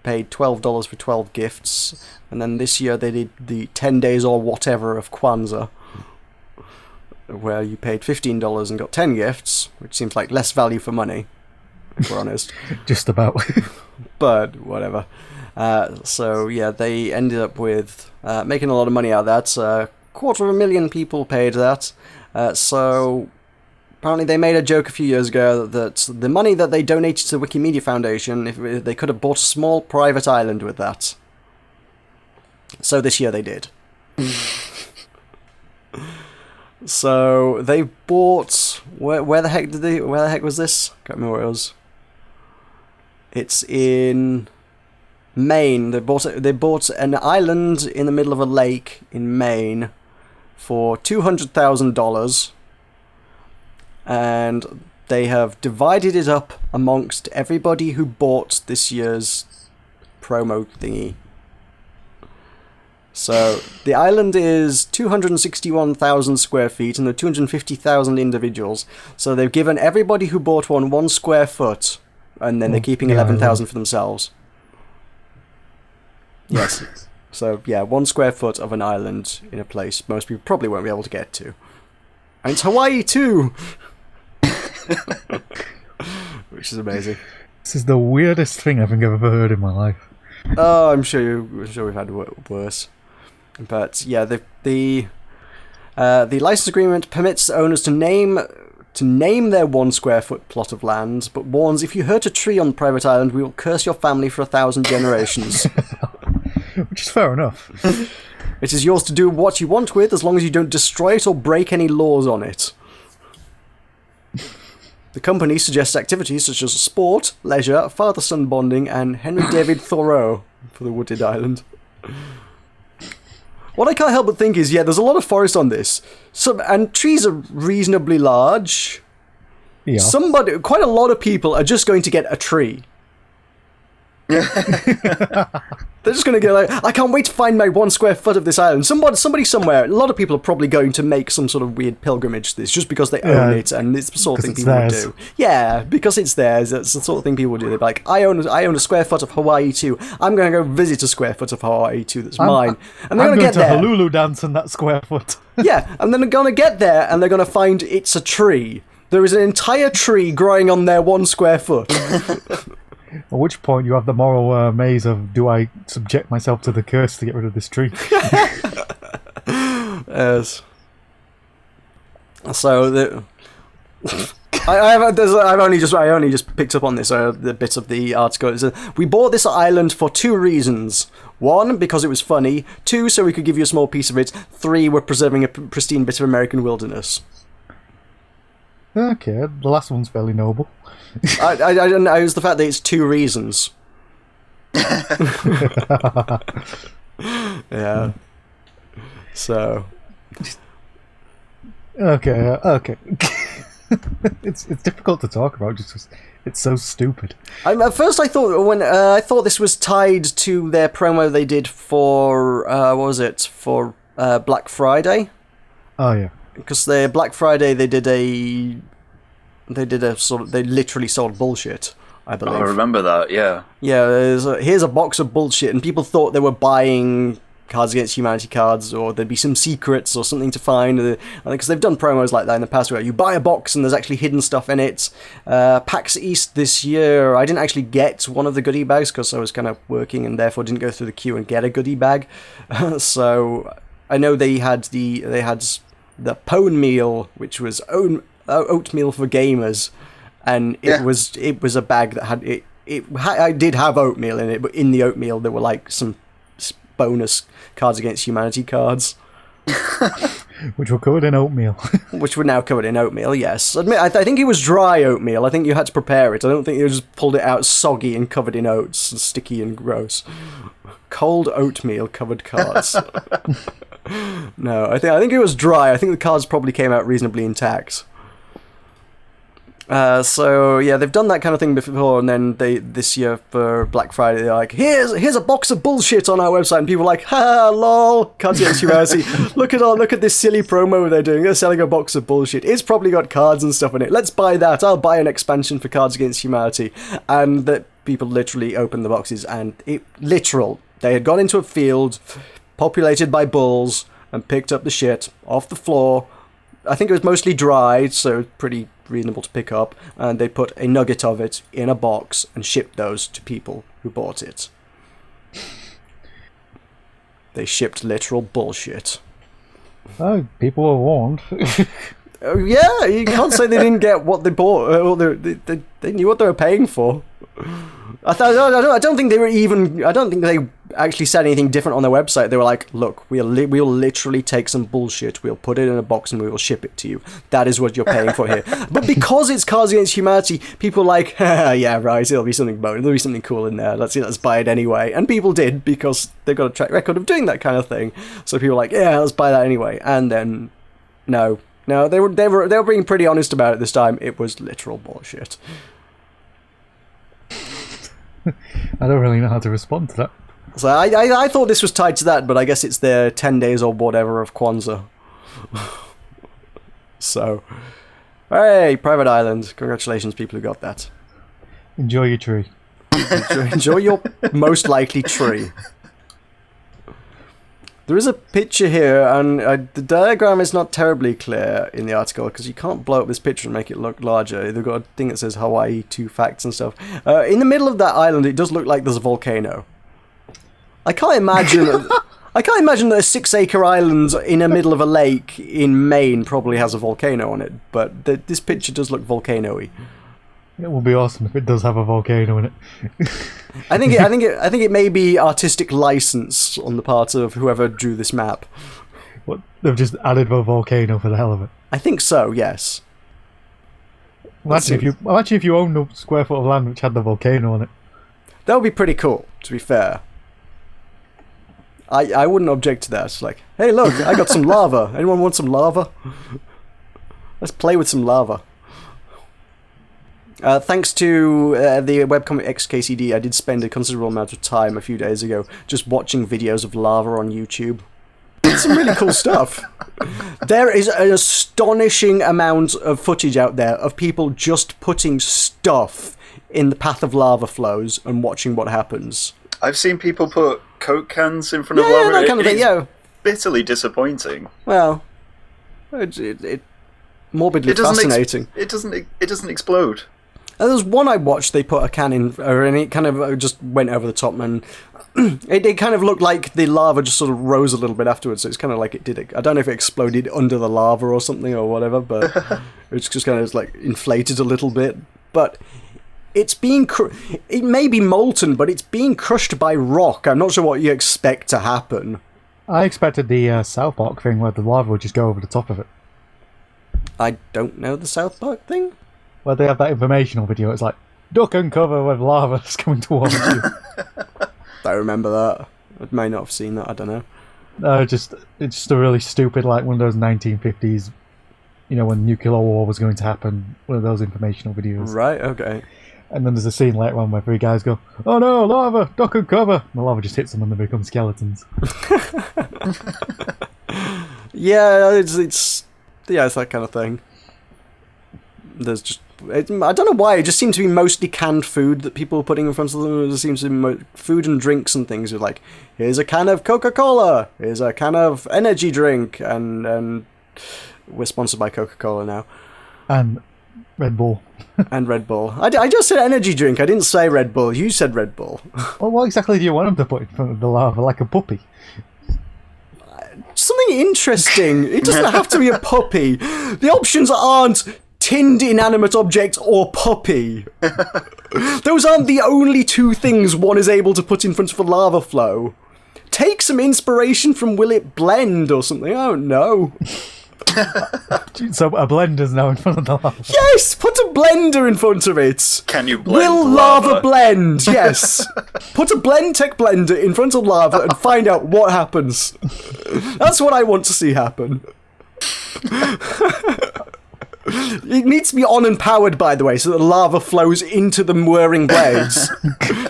paid $12 for 12 gifts, and then this year they did the 10 days or whatever of Kwanzaa, where you paid $15 and got 10 gifts, which seems like less value for money, if we're honest. Just about. But whatever. So yeah, they ended up with making a lot of money out of that. 250,000 people paid that. So apparently they made a joke a few years ago that the money that they donated to the Wikimedia Foundation, if they could have bought a small private island with that. So this year they did. So they bought... Where the heck was this? Can't remember where it was. It's in Maine. They bought an island in the middle of a lake in Maine for $200,000, and they have divided it up amongst everybody who bought this year's promo thingy. So the island is 261,000 square feet, and there are 250,000 individuals. So they've given everybody who bought 1 square foot, and then they're keeping 11,000 for themselves. Yes. So, yeah, 1 square foot of an island in a place most people probably won't be able to get to. And it's Hawaii, too! Which is amazing. This is the weirdest thing I think I've ever heard in my life. Oh, I'm sure we've had worse. But, yeah, the license agreement permits the owners to name their 1 square foot plot of land, but warns if you hurt a tree on the private island, we will curse your family for 1,000 generations. Which is fair enough. It is yours to do what you want with, as long as you don't destroy it or break any laws on it. The company suggests activities such as sport, leisure, father-son bonding, and Henry David Thoreau for the wooded island. What I can't help but think is, yeah, there's a lot of forest on this, and trees are reasonably large. Yeah. Quite a lot of people are just going to get a tree. They're just going to go like, I can't wait to find my 1 square foot of this island. Somebody somewhere, a lot of people are probably going to make some sort of weird pilgrimage to this just because they own it, and it's the sort of thing people would do. Yeah, because it's theirs. It's the sort of thing people would do. They'd be like, I own a square foot of Hawaii too. I'm going to go visit a square foot of Hawaii too that's mine. And they're going to get there. I'm going to Honolulu dance in that square foot. Yeah, and then they're going to get there, and they're going to find it's a tree. There is an entire tree growing on their 1 square foot. At which point you have the moral maze of, do I subject myself to the curse to get rid of this tree? Yes. So I only just picked up on this the bit of the article. It says, we bought this island for 2 reasons. 1, because it was funny. 2, so we could give you a small piece of it. 3, we're preserving a pristine bit of American wilderness. Okay, the last one's fairly noble. I don't know. It was the fact that it's 2 reasons. Yeah. So. Okay. It's difficult to talk about just 'cause it's so stupid. At first, I thought this was tied to their promo they did for what was it, for Black Friday. Oh yeah. Because their Black Friday they literally sold bullshit, I believe. Oh, I remember that, yeah. Yeah, here's a box of bullshit, and people thought they were buying Cards Against Humanity cards, or there'd be some secrets or something to find. Because they've done promos like that in the past where you buy a box and there's actually hidden stuff in it. PAX East this year, I didn't actually get one of the goodie bags because I was kind of working and therefore didn't go through the queue and get a goodie bag. So I know they had the Pone Meal, which was oatmeal for gamers, and it was a bag that had I did have oatmeal in it, but in the oatmeal there were like some bonus Cards Against Humanity cards, which were covered in oatmeal. Which were now covered in oatmeal. Yes, I think it was dry oatmeal. I think you had to prepare it. I don't think you just pulled it out soggy and covered in oats and sticky and gross. Cold oatmeal covered cards. No, I think it was dry. I think the cards probably came out reasonably intact. So yeah, they've done that kind of thing before, and then this year for Black Friday they're like, here's a box of bullshit on our website, and people are like, ha lol, Cards Against Humanity. look at this silly promo they're doing. They're selling a box of bullshit. It's probably got cards and stuff in it. Let's buy that. I'll buy an expansion for Cards Against Humanity. And that people literally opened the boxes, and they had gone into a field populated by bulls and picked up the shit off the floor. I think it was mostly dried, so pretty reasonable to pick up, and they put a nugget of it in a box and shipped those to people who bought it. They shipped literal bullshit. Oh, people were warned. Oh, yeah, you can't say they didn't get what they bought. Or they knew what they were paying for. I don't think they were even. I don't think they actually said anything different on their website. They were like, "Look, we'll literally take some bullshit. We'll put it in a box and we will ship it to you. That is what you're paying for here." But because it's Cards Against Humanity, people are like, "Yeah, right. There'll be something cool in there. Let's buy it anyway." And people did because they've got a track record of doing that kind of thing. So people were like, "Yeah, let's buy that anyway." And then, no, they were being pretty honest about it this time. It was literal bullshit. I don't really know how to respond to that. So I thought this was tied to that, but I guess it's their 10 days or whatever of Kwanzaa. So, hey, Private Island. Congratulations, people who got that. Enjoy your tree. Enjoy your most likely tree. There is a picture here, and the diagram is not terribly clear in the article because you can't blow up this picture and make it look larger. They've got a thing that says Hawaii 2 facts and stuff. In the middle of that island, it does look like there's a volcano. I can't imagine that a 6-acre island in the middle of a lake in Maine probably has a volcano on it, but this picture does look volcano-y. It will be awesome if it does have a volcano in it. I think it may be artistic license on the part of whoever drew this map. What, they've just added a volcano for the hell of it. I think so. Yes. Imagine if you owned a square foot of land which had the volcano on it. That would be pretty cool. To be fair, I wouldn't object to that. It's like, hey, look, I got some lava. Anyone want some lava? Let's play with some lava. Thanks to the webcomic XKCD, I did spend a considerable amount of time a few days ago just watching videos of lava on YouTube. It's some really cool stuff. There is an astonishing amount of footage out there of people just putting stuff in the path of lava flows and watching what happens. I've seen people put Coke cans in front of lava. Yeah, that kind of thing, yeah. Bitterly disappointing. Well, it morbidly fascinating. It doesn't explode. There's one I watched, they put a can in, and it kind of just went over the top, and it kind of looked like the lava just sort of rose a little bit afterwards, so it's kind of like it did. I don't know if it exploded under the lava or something or whatever, but it's just kind of like inflated a little bit. But it's being, it may be molten, but it's being crushed by rock. I'm not sure what you expect to happen. I expected the South Park thing where the lava would just go over the top of it. I don't know the South Park thing. Where they have that informational video, it's like, duck and cover with lava that's coming towards you. I remember that. I may not have seen that, I don't know. No, it's just a really stupid, like one of those 1950s, you know, when nuclear war was going to happen, one of those informational videos. Right, okay. And then there's a scene later on where 3 guys go, "Oh no, lava, duck and cover!" And the lava just hits them and they become skeletons. Yeah, it's that kind of thing. There's just, I don't know why, it just seems to be mostly canned food that people are putting in front of them. It just seems to be food and drinks and things. You're like, here's a can of Coca-Cola, here's a can of energy drink, and we're sponsored by Coca-Cola now. And Red Bull. And Red Bull. I just said energy drink, I didn't say Red Bull. You said Red Bull. Well, what exactly do you want them to put in front of the lava? Like a puppy? Something interesting. It doesn't have to be a puppy. The options aren't tinned inanimate object or puppy. Those aren't the only 2 things one is able to put in front of a lava flow. Take some inspiration from Will It Blend or something, I don't know. So a blender's now in front of the lava. Yes, put a blender in front of it. Can you blend Will lava blend? Yes. Put a Blendtec blender in front of lava and find out what happens. That's what I want to see happen. It needs to be on and powered, by the way, so that the lava flows into the whirring blades.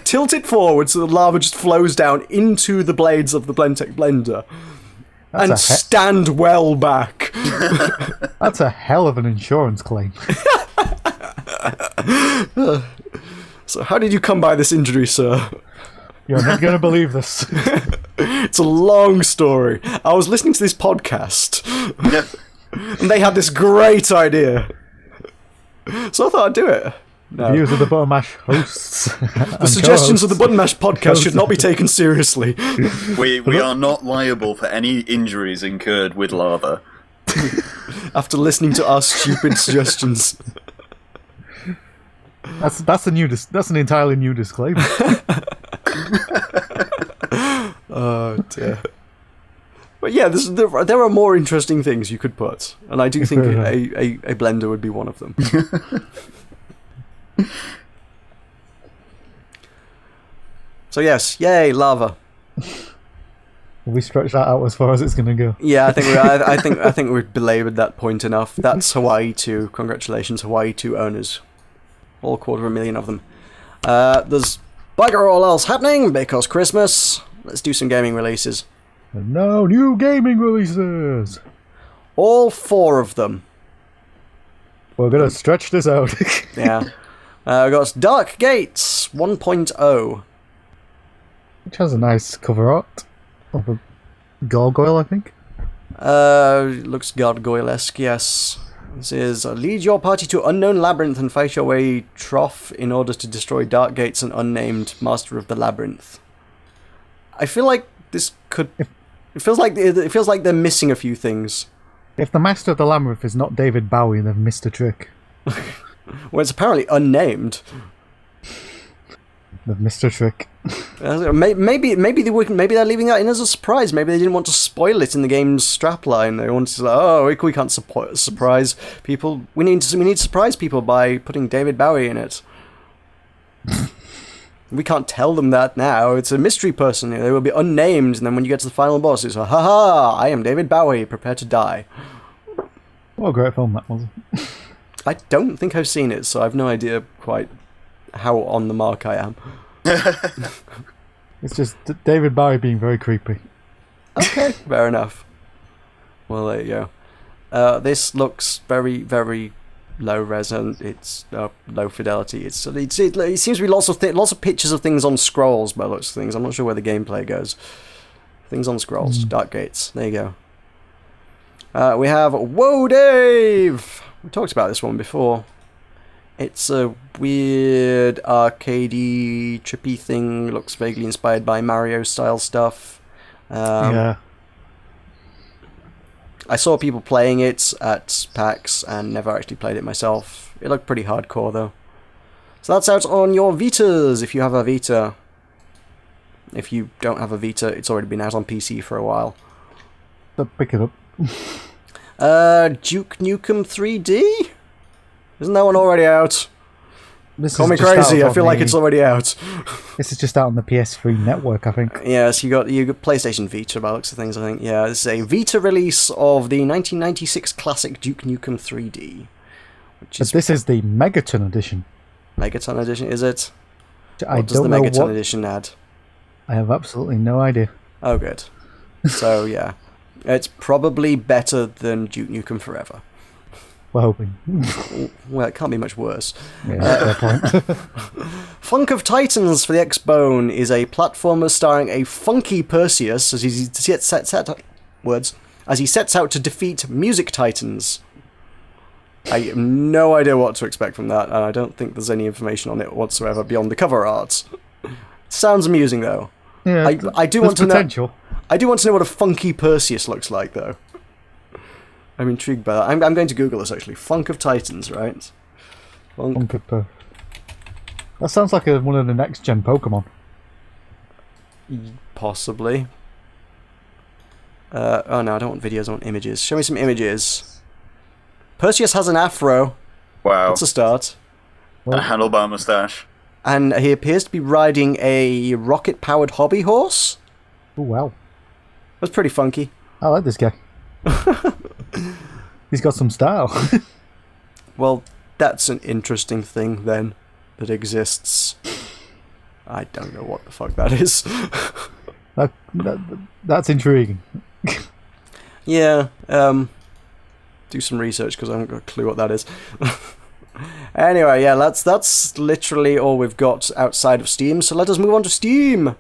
Tilt it forward so the lava just flows down into the blades of the Blendtec blender. And stand well back. That's a hell of an insurance claim. So how did you come by this injury, sir? You're not going to believe this. It's a long story. I was listening to this podcast, and they had this great idea. So I thought I'd do it. The views of the Button Mash hosts. The suggestions of the Button Mash podcast should not be taken seriously. We are not liable for any injuries incurred with lava. After listening to our stupid suggestions. That's an entirely new disclaimer. Oh dear. But yeah, there are more interesting things you could put, and I do think a blender would be one of them. So yes, yay, lava. We stretch that out as far as it's going to go. Yeah, I think we've belabored that point enough. That's Hawaii 2. Congratulations, Hawaii 2 owners. All 250,000 of them. There's bugger all else happening because Christmas. Let's do some gaming releases. And now new gaming releases. All 4 of them. We're going to stretch this out. Yeah. We've got Dark Gates 1.0. Which has a nice cover art of a gargoyle, I think. Looks gargoyle-esque, yes. This is lead your party to unknown labyrinth and fight your way trough in order to destroy Dark Gates and unnamed master of the labyrinth. I feel like this could. It feels like they're missing a few things. If the master of the labyrinth is not David Bowie, they've missed a trick. Well, it's apparently unnamed. They've missed a trick. Maybe they're leaving that in as a surprise. Maybe they didn't want to spoil it in the game's strapline. They wanted to we can't surprise people. We need to surprise people by putting David Bowie in it. We can't tell them that now. It's a mystery person. They will be unnamed, and then when you get to the final boss, it's ha, I am David Bowie. Prepare to die. What a great film that was. I don't think I've seen it, so I've no idea quite how on the mark I am. It's just David Bowie being very creepy. Okay, fair enough. Well, there you go. This looks very, very low res and it's low fidelity. It seems to be lots of pictures of things on scrolls by lots of things. I'm not sure where the gameplay goes. Things on scrolls. Dark Gates. There you go. We have Whoa Dave! We talked about this one before. It's a weird arcadey, trippy thing. Looks vaguely inspired by Mario style stuff. Yeah. I saw people playing it at PAX and never actually played it myself. It looked pretty hardcore though. So that's out on your Vitas if you have a Vita. If you don't have a Vita, it's already been out on PC for a while. But pick it up. Duke Nukem 3D? Isn't that one already out? Call me just crazy, out I feel on like the- it's already out. This is just out on the PS3 network, I think. Yes, you got PlayStation Vita by the looks of things, I think. Yeah, this is a Vita release of the 1996 classic Duke Nukem 3D. Which But is this is the Megaton edition. Megaton Edition, is it? I What does the don't know Megaton what. Edition add? I have absolutely no idea. Oh, good. So, yeah. It's probably better than Duke Nukem Forever. We're hoping. Well, it can't be much worse. Yeah, fair point. Funk of Titans for the X-Bone is a platformer starring a funky Perseus as he sets out to defeat music titans. I have no idea what to expect from that, and I don't think there's any information on it whatsoever beyond the cover art. Sounds amusing though. Yeah, I do there's want to potential. know. I do want to know what a funky Perseus looks like though. I'm intrigued by that. I'm going to Google this actually. Funk of Titans, right? Funk. That sounds like one of the next gen Pokemon. Possibly. Oh no, I don't want videos, I want images. Show me some images. Perseus has an afro. Wow. That's a start. A handlebar mustache. And he appears to be riding a rocket-powered hobby horse. Oh wow. That's pretty funky. I like this guy. He's got some style. Well, that's an interesting thing then that exists. I don't know what the fuck that is. That's intriguing. Yeah, do some research because I haven't got a clue what that is. Anyway, yeah, that's literally all we've got outside of Steam, so let us move on to Steam.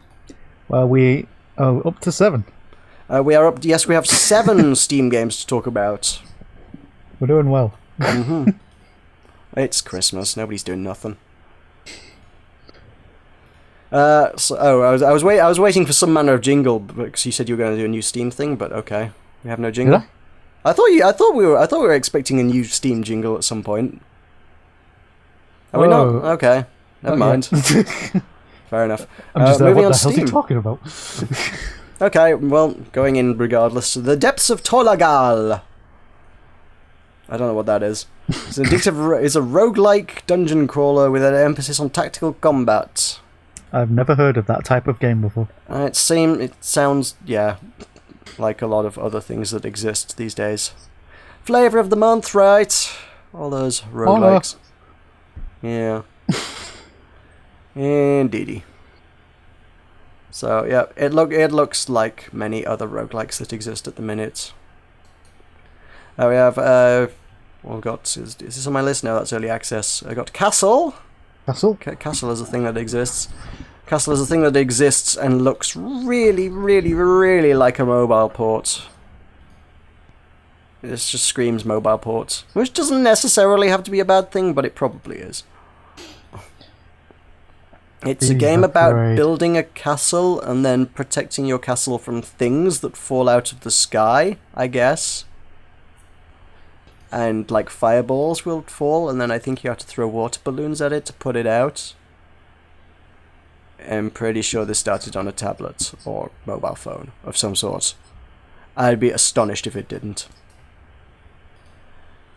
Well, we are up to 7. We are up. Yes, we have 7 Steam games to talk about. We're doing well. It's Christmas. Nobody's doing nothing. I was waiting for some manner of jingle because you said you were going to do a new Steam thing, but okay, we have no jingle. Did I thought we were expecting a new Steam jingle at some point. Are we not? Okay, never mind. Fair enough. I'm just moving what on the to hell's he Steam. talking about? Okay, well, going in regardless. The Depths of Tolagal. I don't know what that is. It's a roguelike dungeon crawler with an emphasis on tactical combat. I've never heard of that type of game before. It sounds, yeah, like a lot of other things that exist these days. Flavor of the month, right? All those roguelikes. Yeah. Indeedy. So, yeah, it looks like many other roguelikes that exist at the minute. We have, is this on my list? No, that's early access. I got Castle. Castle? Castle is a thing that exists. Castle is a thing that exists and looks really, really, really like a mobile port. This just screams mobile port, which doesn't necessarily have to be a bad thing, but it probably is. It's a game about building a castle and then protecting your castle from things that fall out of the sky, I guess. And like fireballs will fall, and then I think you have to throw water balloons at it to put it out. I'm pretty sure this started on a tablet or mobile phone of some sort. I'd be astonished if it didn't.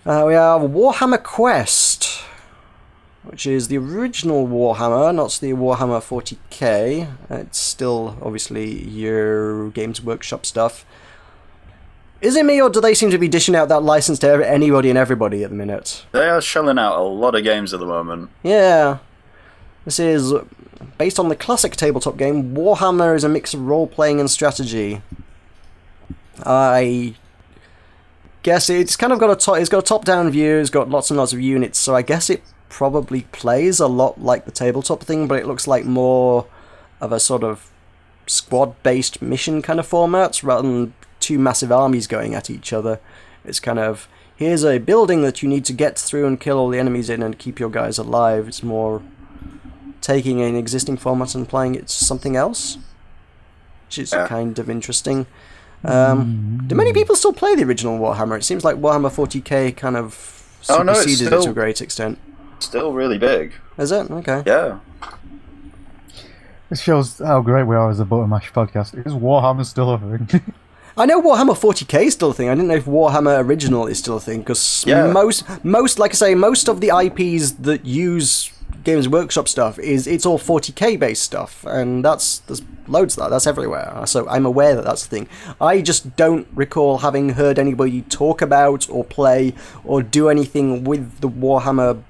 We have Warhammer Quest, which is the original Warhammer, not the Warhammer 40k. It's still, obviously, your Games Workshop stuff. Is it me, or do they seem to be dishing out that license to anybody and everybody at the minute? They are shelling out a lot of games at the moment. Yeah. This is based on the classic tabletop game. Warhammer is a mix of role-playing and strategy. I guess it's kind of got it's got a top-down view, it's got lots and lots of units, so I guess it probably plays a lot like the tabletop thing, but it looks like more of a sort of squad-based mission kind of format, rather than two massive armies going at each other. It's kind of, here's a building that you need to get through and kill all the enemies in and keep your guys alive. It's more taking an existing format and applying it to something else, which is kind of interesting. Do many people still play the original Warhammer? It seems like Warhammer 40k kind of superseded it to a great extent. Still really big. Is it? Okay. Yeah. This shows how great we are as a Button Mash podcast. Is Warhammer still a thing? I know Warhammer 40k is still a thing. I didn't know if Warhammer Original is still a thing, because most, like I say, most of the IPs that use Games Workshop stuff it's all 40k based stuff, and there's loads of that. That's everywhere. So I'm aware that that's a thing. I just don't recall having heard anybody talk about or play or do anything with the Warhammer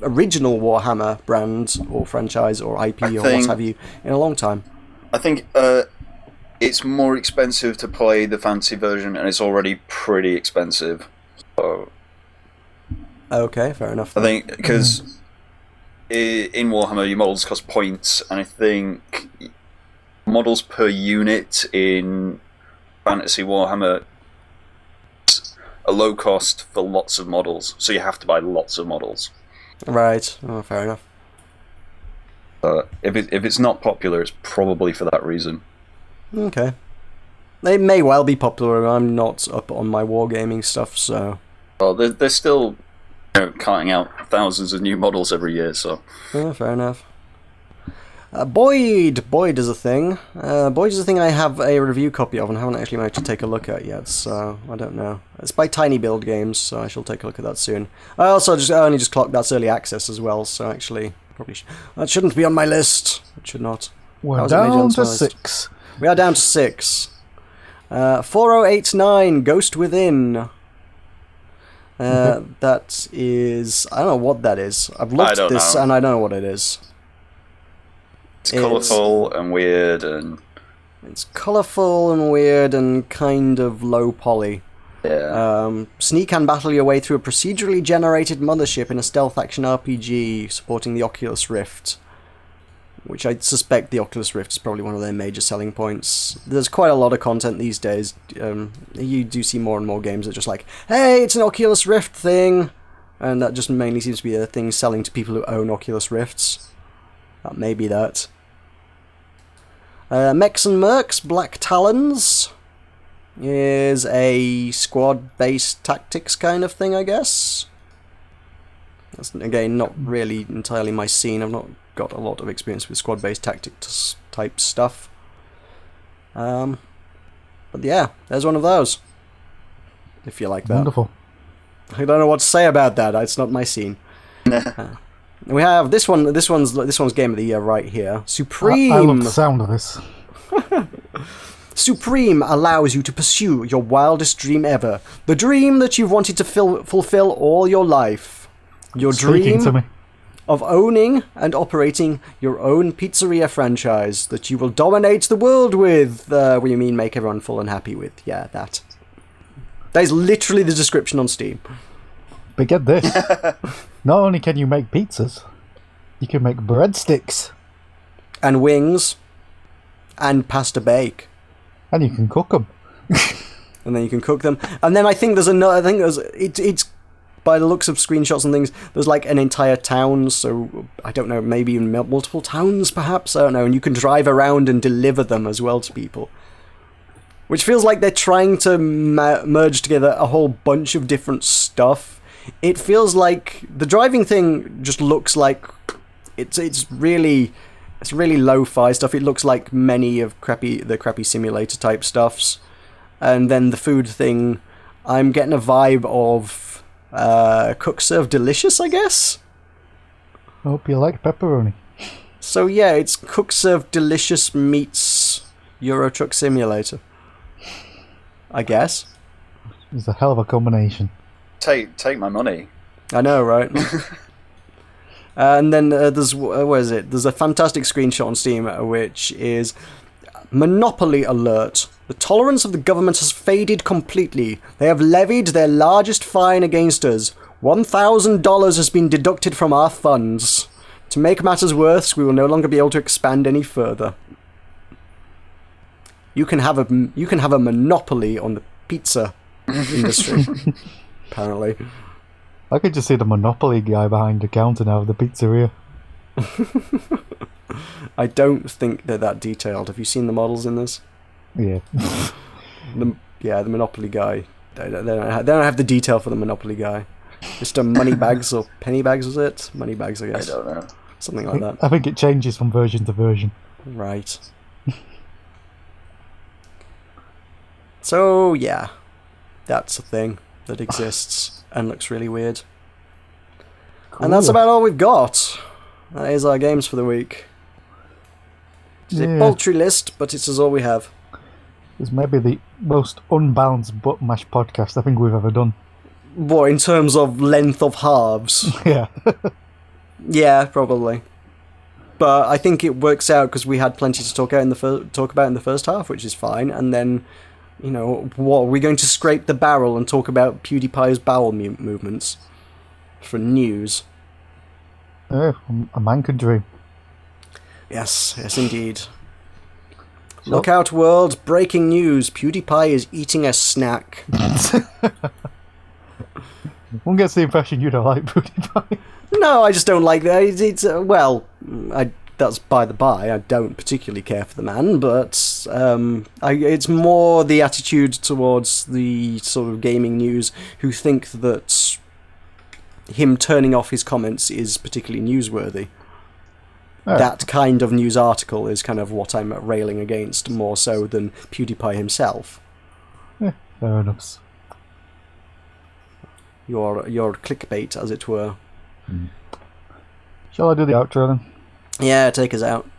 original Warhammer brand or franchise or IP or what have you in a long time. I think it's more expensive to play the fantasy version, and it's already pretty expensive. So, okay, fair enough. I think because in Warhammer, your models cost points, and I think models per unit in Fantasy Warhammer a low cost for lots of models, so you have to buy lots of models. Right. Oh, fair enough. If it's not popular, it's probably for that reason. Okay. They may well be popular. I'm not up on my wargaming stuff, so. Well, they're still carting out thousands of new models every year, so. Yeah, fair enough. Boyd is a thing. Boyd is a thing I have a review copy of and haven't actually managed to take a look at yet, so I don't know. It's by Tiny Build Games, so I shall take a look at that soon. I only just clocked that's early access as well, so actually probably that shouldn't be on my list. It should not. We're down to 6. We are down to 6. 4089 Ghost Within. That is, I don't know what that is. I've looked at this and I don't know what it is. It's colourful and weird, and it's colourful and weird and kind of low poly. Yeah. Sneak and battle your way through a procedurally generated mothership in a stealth action RPG supporting the Oculus Rift, which I suspect the Oculus Rift is probably one of their major selling points. There's quite a lot of content these days. You do see more and more games that are just like, hey, it's an Oculus Rift thing. and that just mainly seems to be a thing selling to people who own Oculus Rifts. That may be that. Mechs and Mercs, Black Talons is a squad-based tactics kind of thing, I guess. That's, again, not really entirely my scene. I've not got a lot of experience with squad-based tactics type stuff. But yeah, there's one of those. If you like that. Wonderful. I don't know what to say about that. It's not my scene. We have this one. This one's game of the year right here. Supreme. I love the sound of this. Supreme allows you to pursue your wildest dream ever. The dream that you've wanted to fulfill all your life. Your Speaking dream to me. of owning and operating your own pizzeria franchise that you will dominate the world with. What do you mean make everyone full and happy with? Yeah, that. That is literally the description on Steam. But get this. Not only can you make pizzas, you can make breadsticks. And wings. And pasta bake. And you can cook them. And then you can cook them. And then I think there's another... I think there's... It's by the looks of screenshots and things, there's like an entire town, so I don't know, maybe even multiple towns perhaps, I don't know, and you can drive around and deliver them as well to people. Which feels like they're trying to merge together a whole bunch of different stuff. It feels like the driving thing just looks like it's really lo-fi stuff. It looks like many of the crappy simulator type stuffs. And then the food thing, I'm getting a vibe of Cook Serve Delicious, I guess. I hope you like pepperoni. So yeah, it's Cook Serve Delicious meets Euro Truck Simulator, I guess. It's a hell of a combination. Take my money. I know, right? And then there's where is it? There's a fantastic screenshot on Steam which is Monopoly alert. The tolerance of the government has faded completely. They have levied their largest fine against us. $1,000 has been deducted from our funds. To make matters worse, we will no longer be able to expand any further. You can have a monopoly on the pizza industry. Apparently. I could just see the Monopoly guy behind the counter now of the pizzeria. I don't think they're that detailed. Have you seen the models in this? Yeah. The Monopoly guy. They don't have the detail for the Monopoly guy. Mr. Moneybags or Pennybags, was it? Moneybags, I guess. I don't know. Something like that. I think it changes from version to version. Right. So, yeah. That's a thing that exists and looks really weird. Cool. And that's about all we've got. That is our games for the week. It's a paltry list, but it's all we have. It's maybe the most unbalanced button mash podcast I think we've ever done. What, in terms of length of halves? Yeah. Yeah, probably. But I think it works out because we had plenty to talk about in the first half, which is fine. And then, you know, what are we going to scrape the barrel and talk about PewDiePie's bowel movements for news? A man could dream. Yes, indeed. Look out, world! Breaking news: PewDiePie is eating a snack. One gets the impression you don't like PewDiePie. No, I just don't like that. That's by the by. I don't particularly care for the man, but it's more the attitude towards the sort of gaming news who think that him turning off his comments is particularly newsworthy. Oh. That kind of news article is kind of what I'm railing against, more so than PewDiePie himself. Yeah, fair enough. Your clickbait, as it were. Shall I do the outro then? Yeah, take us out.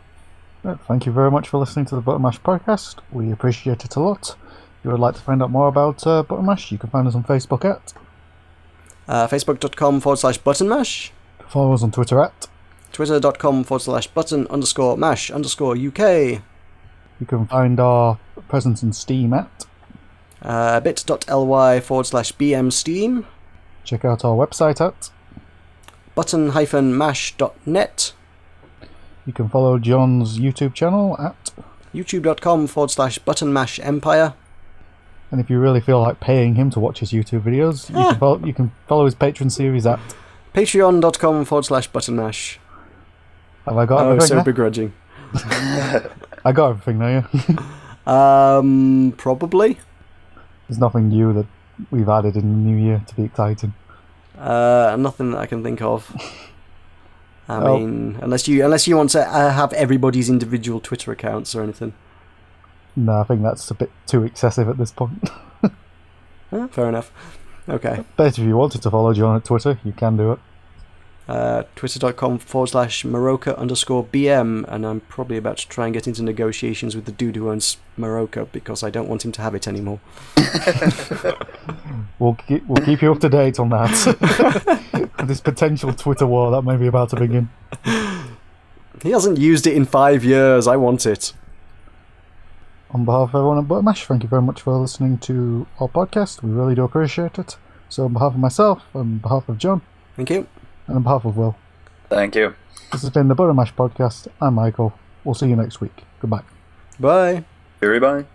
Thank you very much for listening to the Button Mash podcast. We appreciate it a lot. If you would like to find out more about Button Mash, you can find us on Facebook at Facebook.com/buttonmash. Follow us on Twitter at Twitter.com/button_mash_UK. You can find our presence in Steam at bit.ly/bmsteam. check out our website at button-mash.net. You can follow John's YouTube channel at youtube.com/buttonmashempire. And if you really feel like paying him to watch his YouTube videos, you can follow his Patreon series at patreon.com/buttonmash. Have I got Oh, everything so there? begrudging. I got everything there, yeah. Probably. There's nothing new that we've added in the new year to be exciting. Nothing that I can think of. I mean, unless you want to have everybody's individual Twitter accounts or anything. No, I think that's a bit too excessive at this point. Fair enough. Okay. But if you wanted to follow John at Twitter, you can do it. Twitter.com/Meroka_BM, and I'm probably about to try and get into negotiations with the dude who owns Meroka because I don't want him to have it anymore. We'll keep you up to date on that. This potential Twitter war that may be about to begin. He hasn't used it in 5 years. I want it. On behalf of everyone at Buttermash, thank you very much for listening to our podcast. We really do appreciate it. So on behalf of myself, on behalf of John, Thank you. and on behalf of Will, Thank you. this has been the Buttermash podcast. I'm Michael. We'll see you next week. Goodbye. Bye. Bye.